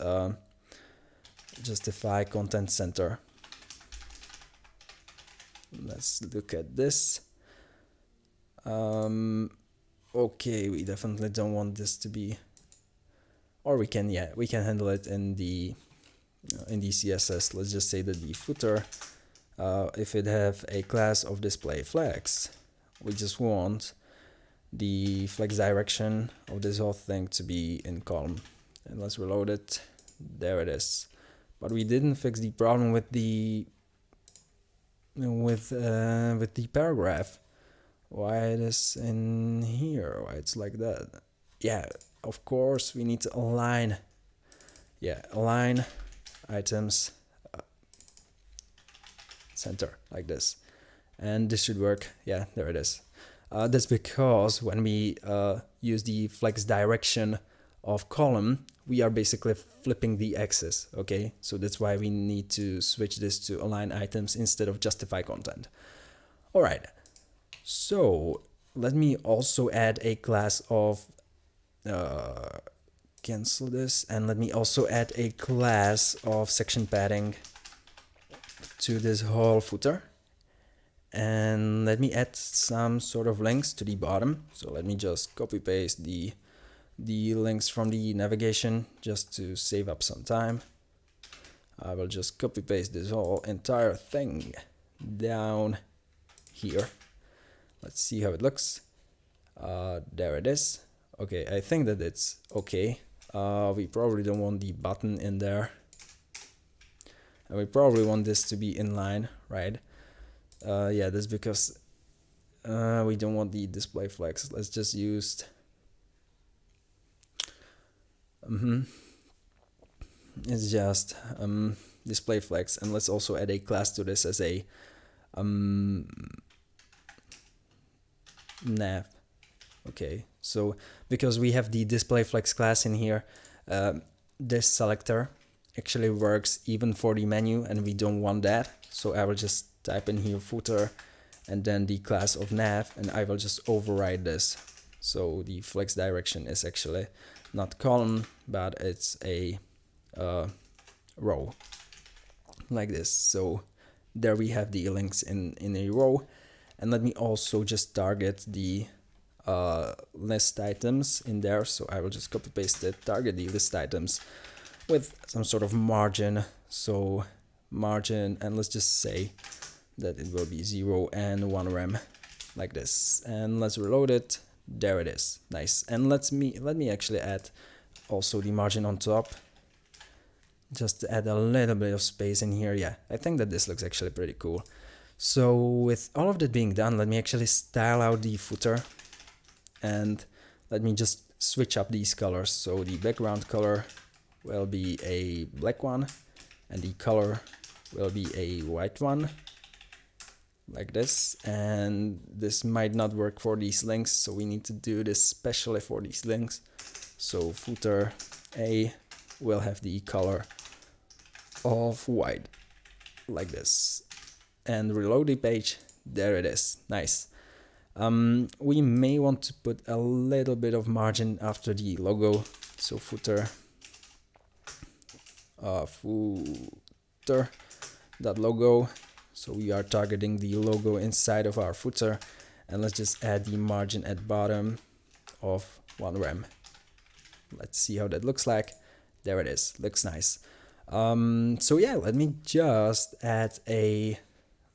justify content center. Let's look at this. Okay, we definitely don't want this to be, or we can handle it in the CSS. Let's just say that the footer, if it have a class of display flex, we just want the flex direction of this whole thing to be in column. And let's reload it. There it is. But we didn't fix the problem with the paragraph. Why it is in here? Why it's like that? Yeah, of course we need to align. yeah, align items center like this, and this should work. Yeah, there it is. That's because when we use the flex direction of column, we are basically flipping the axis. Okay, so that's why we need to switch this to align items instead of justify content. All right, so let me also add a class of cancel this, and let me also add a class of section padding to this whole footer, and let me add some sort of links to the bottom. So let me just copy paste the links from the navigation just to save up some time. I will just copy paste this whole entire thing down here. Let's see how it looks. There it is. Okay, I think that it's okay. We probably don't want the button in there, and we probably want this to be inline, right? Yeah, that's because we don't want the display flex. Let's just use it's just display flex, and let's also add a class to this as a nav. Okay, so because we have the display flex class in here, this selector actually works even for the menu, and we don't want that. So I will just type in here footer and then the class of nav, and I will just override this. So the flex direction is actually not column, but it's a row like this. So there we have the links in a row. And let me also just target the list items in there. So I will just copy paste it, target the list items with some sort of margin. So margin, and let's just say that it will be 0 and 1 rem like this, and let's reload it. There it is. Nice. And let me actually add also the margin on top, just to add a little bit of space in here. Yeah, I think that this looks actually pretty cool. So with all of that being done, let me actually style out the footer, and let me just switch up these colors. So the background color will be a black one, and the color will be a white one like this. And this might not work for these links, so we need to do this specially for these links. So footer A will have the color of white like this, and reload the page. There it is. Nice. We may want to put a little bit of margin after the logo. So footer that logo. So we are targeting the logo inside of our footer, and let's just add the margin at bottom of 1 rem. Let's see how that looks like. There it is. Looks nice. So yeah, let me just add a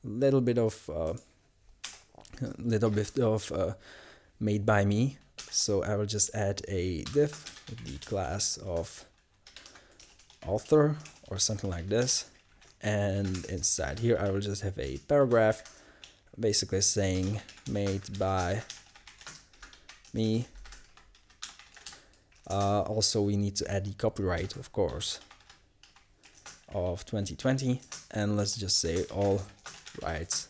little bit of made by me. So I will just add a div with the class of author or something like this, and inside here I will just have a paragraph basically saying made by me. Also we need to add the copyright, of course, of 2020, and let's just say all rights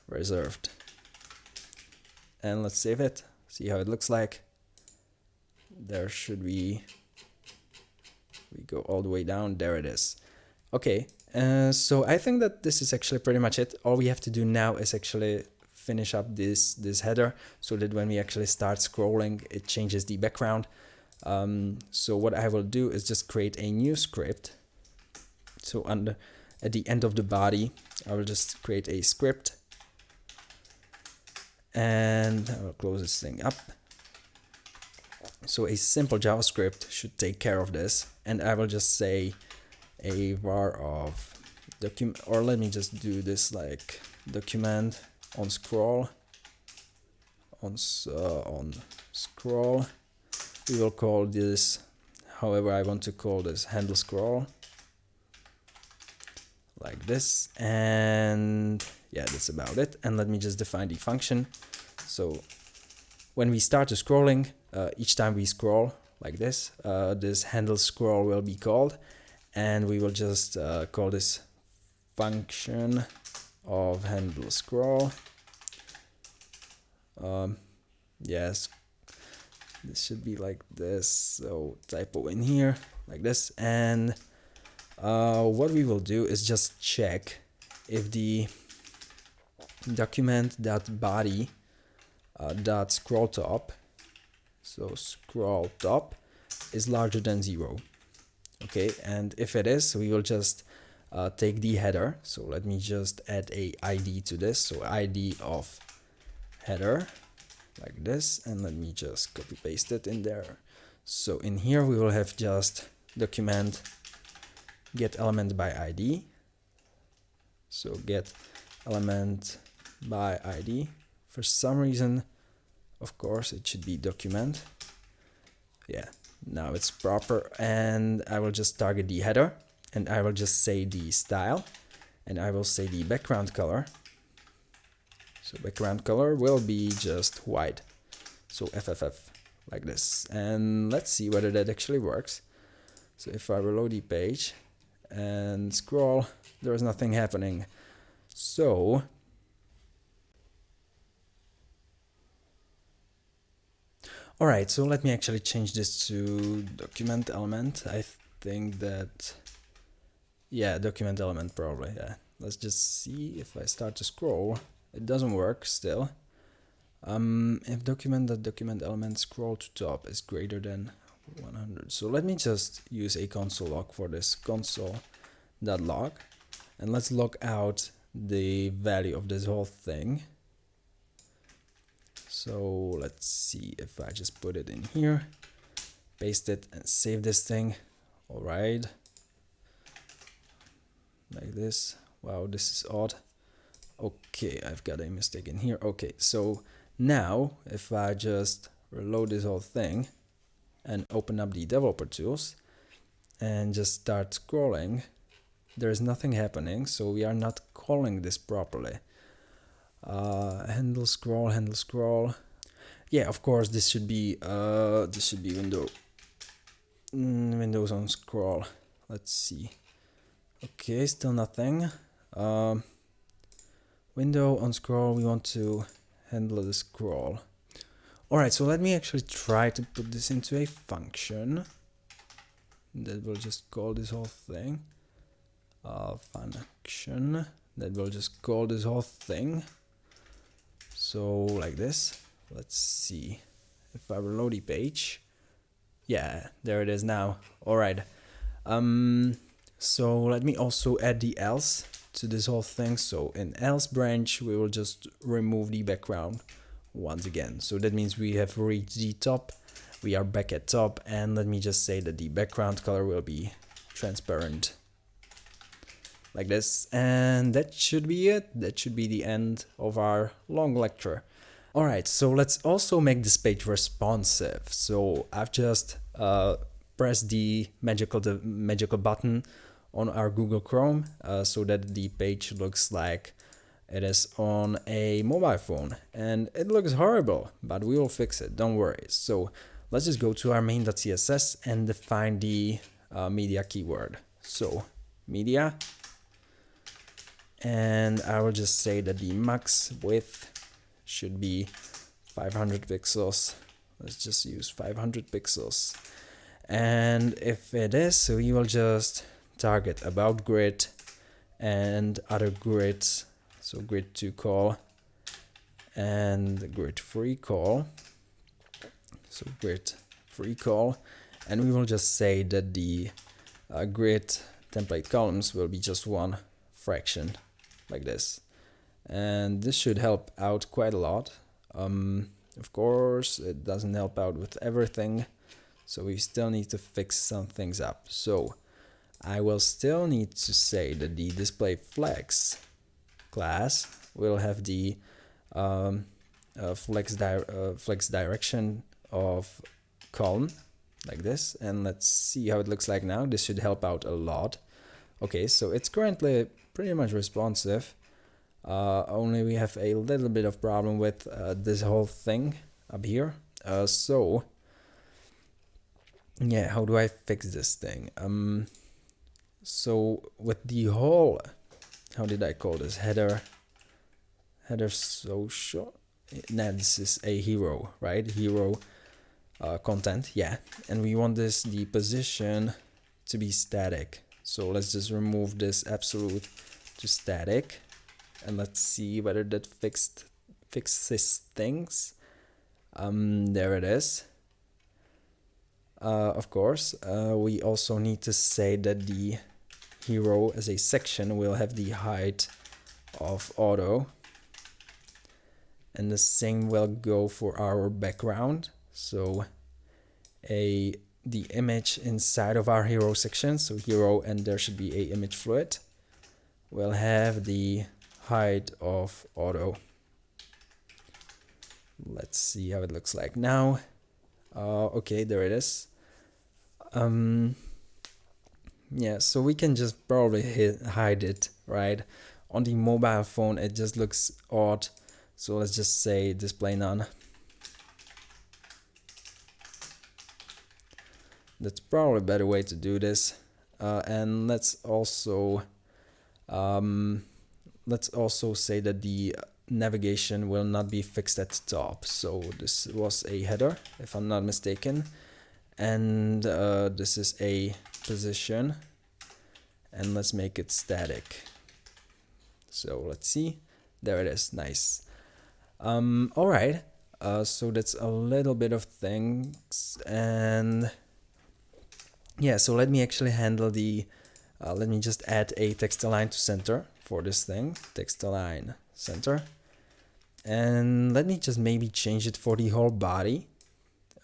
reserved, and let's save it, see how it looks like. There should we go all the way down. There it is. Okay, so I think that this is actually pretty much it. All we have to do now is actually finish up this header, so that when we actually start scrolling, it changes the background. So what I will do is just create a new script. So at the end of the body, I will just create a script, and I will close this thing up. So a simple JavaScript should take care of this, and I will just say a var of document, or let me just do this like document on scroll. On scroll, we will call this however I want to call this, handle scroll, like this. And yeah, that's about it. And let me just define the function. So when we start to scrolling, each time we scroll, like this. This handle scroll will be called, and we will just call this function of handle scroll. Yes, this should be like this, so typo in here like this. And what we will do is just check if the document.body dot scroll top, so scroll top, is larger than 0. Okay, and if it is, we will just take the header. So let me just add a ID to this, so ID of header like this, and let me just copy paste it in there. So in here we will have just document get element by ID. So get element by ID. For some reason, of course, it should be document. Yeah, now it's proper. And I will just target the header, and I will just say the style, and I will say the background color. So background color will be just white, so FFF, like this. And let's see whether that actually works. So if I reload the page and scroll, there is nothing happening. So alright, so let me actually change this to document element. I think that, yeah, document element probably, yeah. Let's just see if I start to scroll. It doesn't work still. If document element scroll to top is greater than 100. So let me just use a console log for this, console.log, and let's log out the value of this whole thing. So let's see if I just put it in here, paste it, and save this thing. All right, like this. Wow, this is odd. Okay, I've got a mistake in here. Okay, so now if I just reload this whole thing and open up the developer tools and just start scrolling, there's nothing happening, so we are not calling this properly. Handle scroll. Yeah, of course this should be Windows on scroll. Let's see. Okay, still nothing. Window on scroll, we want to handle the scroll. Alright, so let me actually try to put this into a function that will just call this whole thing. Function that will just call this whole thing. So like this. Let's see if I reload the page. Yeah, there it is now. Alright. So let me also add the else to this whole thing. So in else branch, we will just remove the background once again. So that means we have reached the top. We are back at top, and let me just say that the background color will be transparent like this. And that should be it. That should be the end of our long lecture. Alright, so let's also make this page responsive. So I've just pressed the magical button on our Google Chrome so that the page looks like it is on a mobile phone, and it looks horrible, but we will fix it, don't worry. So let's just go to our main.css and define the media keyword. So media, and I will just say that the max width should be 500 pixels. Let's just use 500 pixels. And if it is, so we will just target about grid and other grids. So grid 2 call and grid 3 call. So grid 3 call, and we will just say that the grid template columns will be just one fraction like this. And this should help out quite a lot. Of course, it doesn't help out with everything, so we still need to fix some things up. So I will still need to say that the display flex class will have the flex direction of column like this, and let's see how it looks like now. This should help out a lot. Okay, so it's currently pretty much responsive. Only we have a little bit of problem with this whole thing up here. So yeah, how do I fix this thing? So with the whole, how did I call this, header social? Nah, this is a hero, right? Hero content, yeah. And we want the position to be static. So let's just remove this absolute to static, and let's see whether that fixes things. There it is. Of course, we also need to say that the hero as a section will have the height of auto, and the same will go for our background. So the image inside of our hero section, so hero, and there should be a image fluid, will have the height of auto. Let's see how it looks like now. Okay, there it is. Yeah, so we can just probably hide it, right? On the mobile phone, it just looks odd. So let's just say display none. That's probably a better way to do this. And let's also say that the navigation will not be fixed at the top. So this was a header, if I'm not mistaken, and this is a position, and let's make it static. So let's see, there it is, nice. All right, so that's a little bit of things, and yeah, so let me actually handle the let me just add a text align to center for this thing, text align center, and let me just maybe change it for the whole body.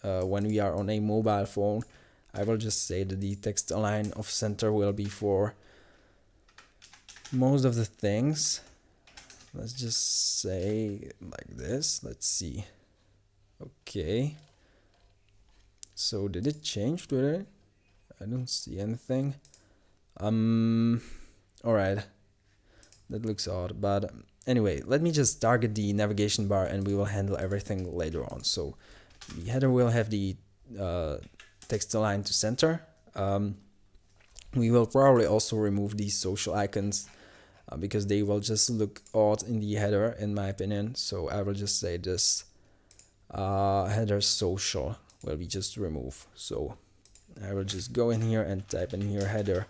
When we are on a mobile phone, I will just say that the text align of center will be for most of the things. Let's just say like this. Let's see. Okay, so did it change? Did it? I don't see anything. All right, that looks odd, but anyway, let me just target the navigation bar and we will handle everything later on. So the header will have the text align to center. We will probably also remove these social icons because they will just look odd in the header, in my opinion. So I will just say this header social will be just remove. So I will just go in here and type in here header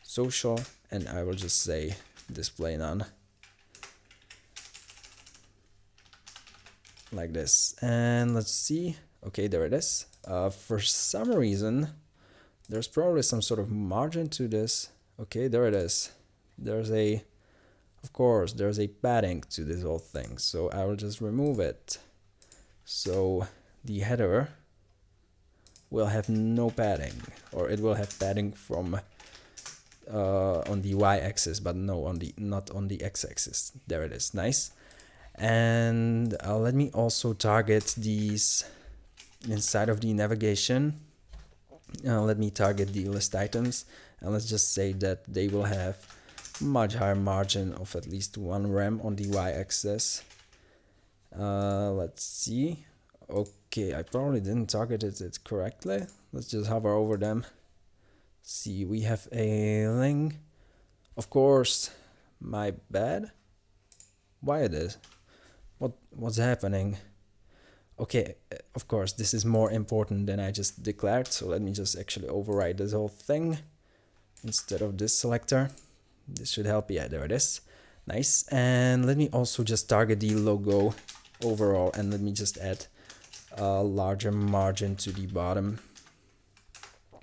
social, and I will just say display none, like this. And let's see. Okay, there it is. For some reason, there's probably some sort of margin to this. Okay, there it is. Of course, there's a padding to this whole thing. So I will just remove it. So the header will have no padding, or it will have padding from on the y-axis, but not on the x-axis. There it is, nice. And let me also target these inside of the navigation. Let me target the list items, and let's just say that they will have much higher margin of at least 1 rem on the y-axis. Let's see. Okay, I probably didn't target it correctly. Let's just hover over them. See, we have a link. Of course, my bad. Why it is? What's happening? Okay, of course, this is more important than I just declared. So let me just actually override this whole thing instead of this selector. This should help. Yeah, there it is. Nice. And let me also just target the logo overall, and let me just add a larger margin to the bottom.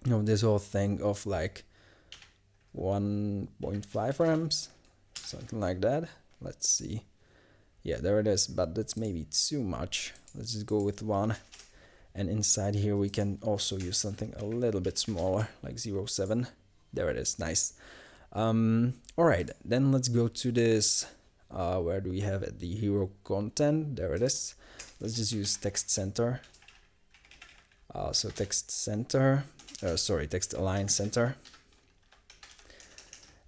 You know, this whole thing of like 1.5 rems, something like that. Let's see. Yeah, there it is, but that's maybe too much. Let's just go with 1. And inside here we can also use something a little bit smaller, like 0.7. There it is, nice. All right, then let's go to this. Where do we have it? The hero content. There it is. Let's just use text center. So text center. Text align center.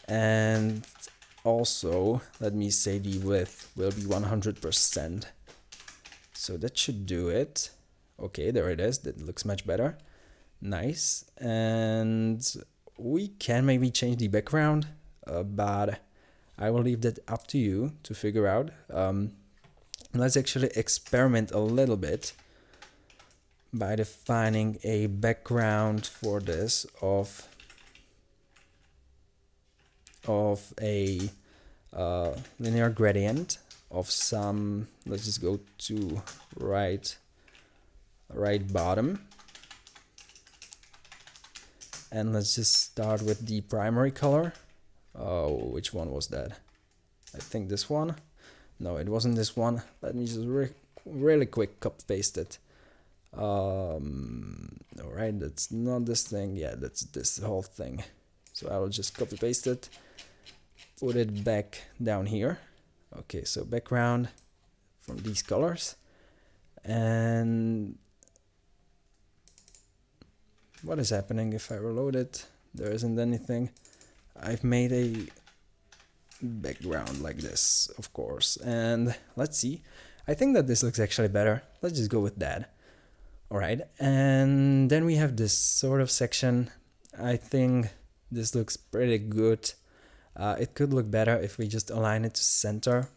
And also, let me say the width will be 100%. So that should do it. Okay, there it is. That looks much better. nice. And we can maybe change the background, but I will leave that up to you to figure out. Let's actually experiment a little bit by defining a background for this of a linear gradient of some, let's just go to right bottom, and let's just start with the primary color. Which one was that? I think this one. No, it wasn't this one. Let me just really quick copy paste it. All right, that's not this thing. Yeah, that's this whole thing. So I will just copy paste it, put it back down here. Okay, so background from these colors. And what is happening if I reload it? There isn't anything. I've made a background like this, of course, and let's see. I think that this looks actually better. Let's just go with that. All right, and then we have this sort of section. I think this looks pretty good. It could look better if we just align it to center.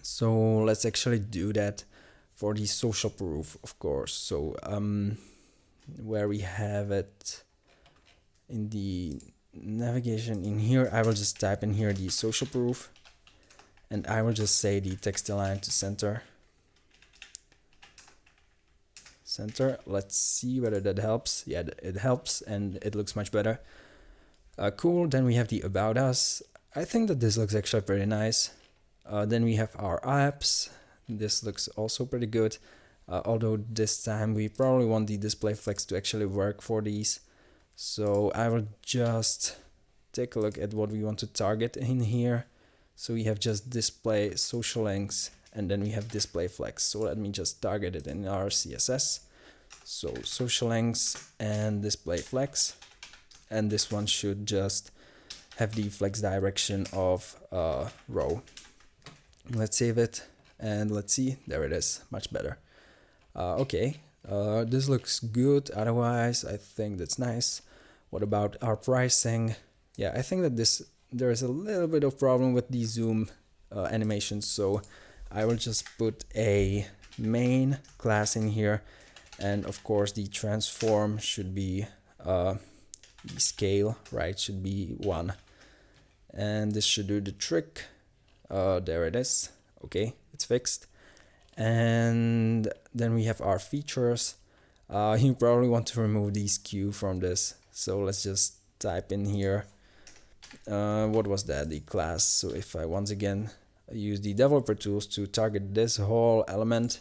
So let's actually do that for the social proof, of course. So where we have it in the navigation in here, I will just type in here the social proof, and I will just say the text align to center. Let's see whether that helps. Yeah, it helps, and it looks much better. Cool. Then we have the about us. I think that this looks actually pretty nice. Then we have our apps. This looks also pretty good, although this time we probably want the display flex to actually work for these. So I will just take a look at what we want to target in here. So we have just display social links, and then we have display flex. So let me just target it in our CSS. So social links and display flex, and this one should just have the flex direction of row. Let's save it, and let's see, there it is, much better. Okay, this looks good. Otherwise, I think that's nice. What about our pricing? Yeah, I think that there is a little bit of problem with the zoom animations, so I will just put a main class in here, and of course the transform should be the scale, right? Should be 1, and this should do the trick. There it is. Okay, it's fixed. And then we have our features. You probably want to remove the skew from this, so let's just type in here, what was that, the class. So if I once again use the developer tools to target this whole element,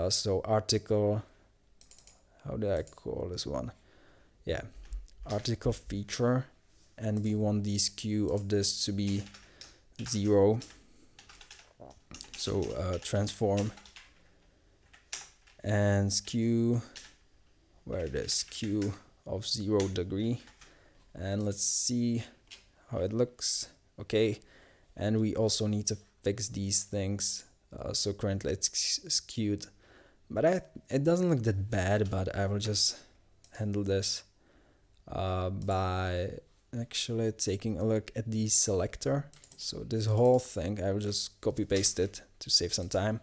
so article, how do I call this one? Yeah, article feature, and we want the skew of this to be 0. So transform and skew, where it is, skew of 0 degree, and let's see how it looks. Okay, and we also need to fix these things. So currently it's skewed, but it doesn't look that bad, but I will just handle this by actually taking a look at the selector. So this whole thing, I will just copy paste it to save some time.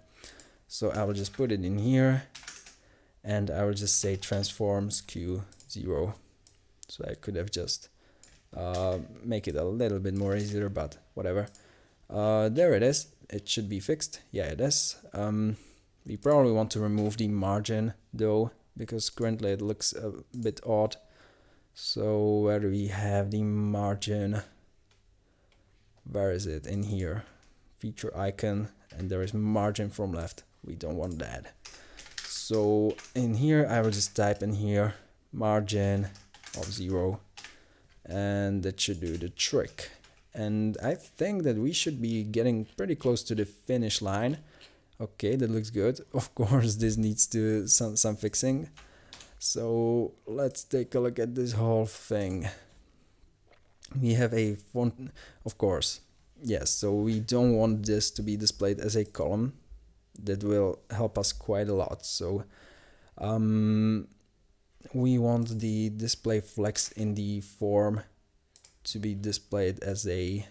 So I will just put it in here, and I will just say transform skew 0. So I could have just make it a little bit more easier, but whatever. There it is. It should be fixed. Yeah, it is. We probably want to remove the margin though, because currently it looks a bit odd. So where do we have the margin? Where is it? In here, feature icon, and there is margin from left. We don't want that. So in here, I will just type in here margin of 0, and that should do the trick. And I think that we should be getting pretty close to the finish line. Okay, that looks good. Of course, this needs to some fixing. So let's take a look at this whole thing. We have a font, of course. Yes, so we don't want this to be displayed as a column. That will help us quite a lot. So we want the display flex in the form to be displayed as a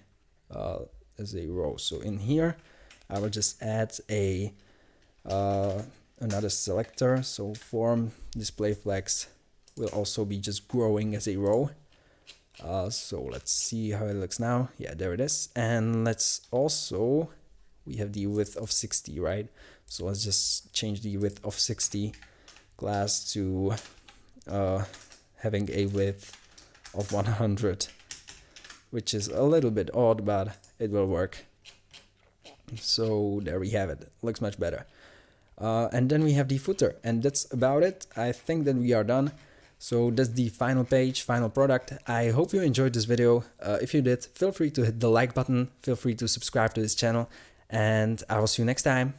row. So in here, I will just add a another selector. So form display flex will also be just growing as a row. So let's see how it looks now. Yeah, there it is. And let's also, we have the width of 60, right? So let's just change the width of 60 class to having a width of 100, which is a little bit odd, but it will work. So there we have it. Looks much better. And then we have the footer, and that's about it. I think that we are done. So that's the final page, final product. I hope you enjoyed this video. If you did, feel free to hit the like button, feel free to subscribe to this channel, and I will see you next time.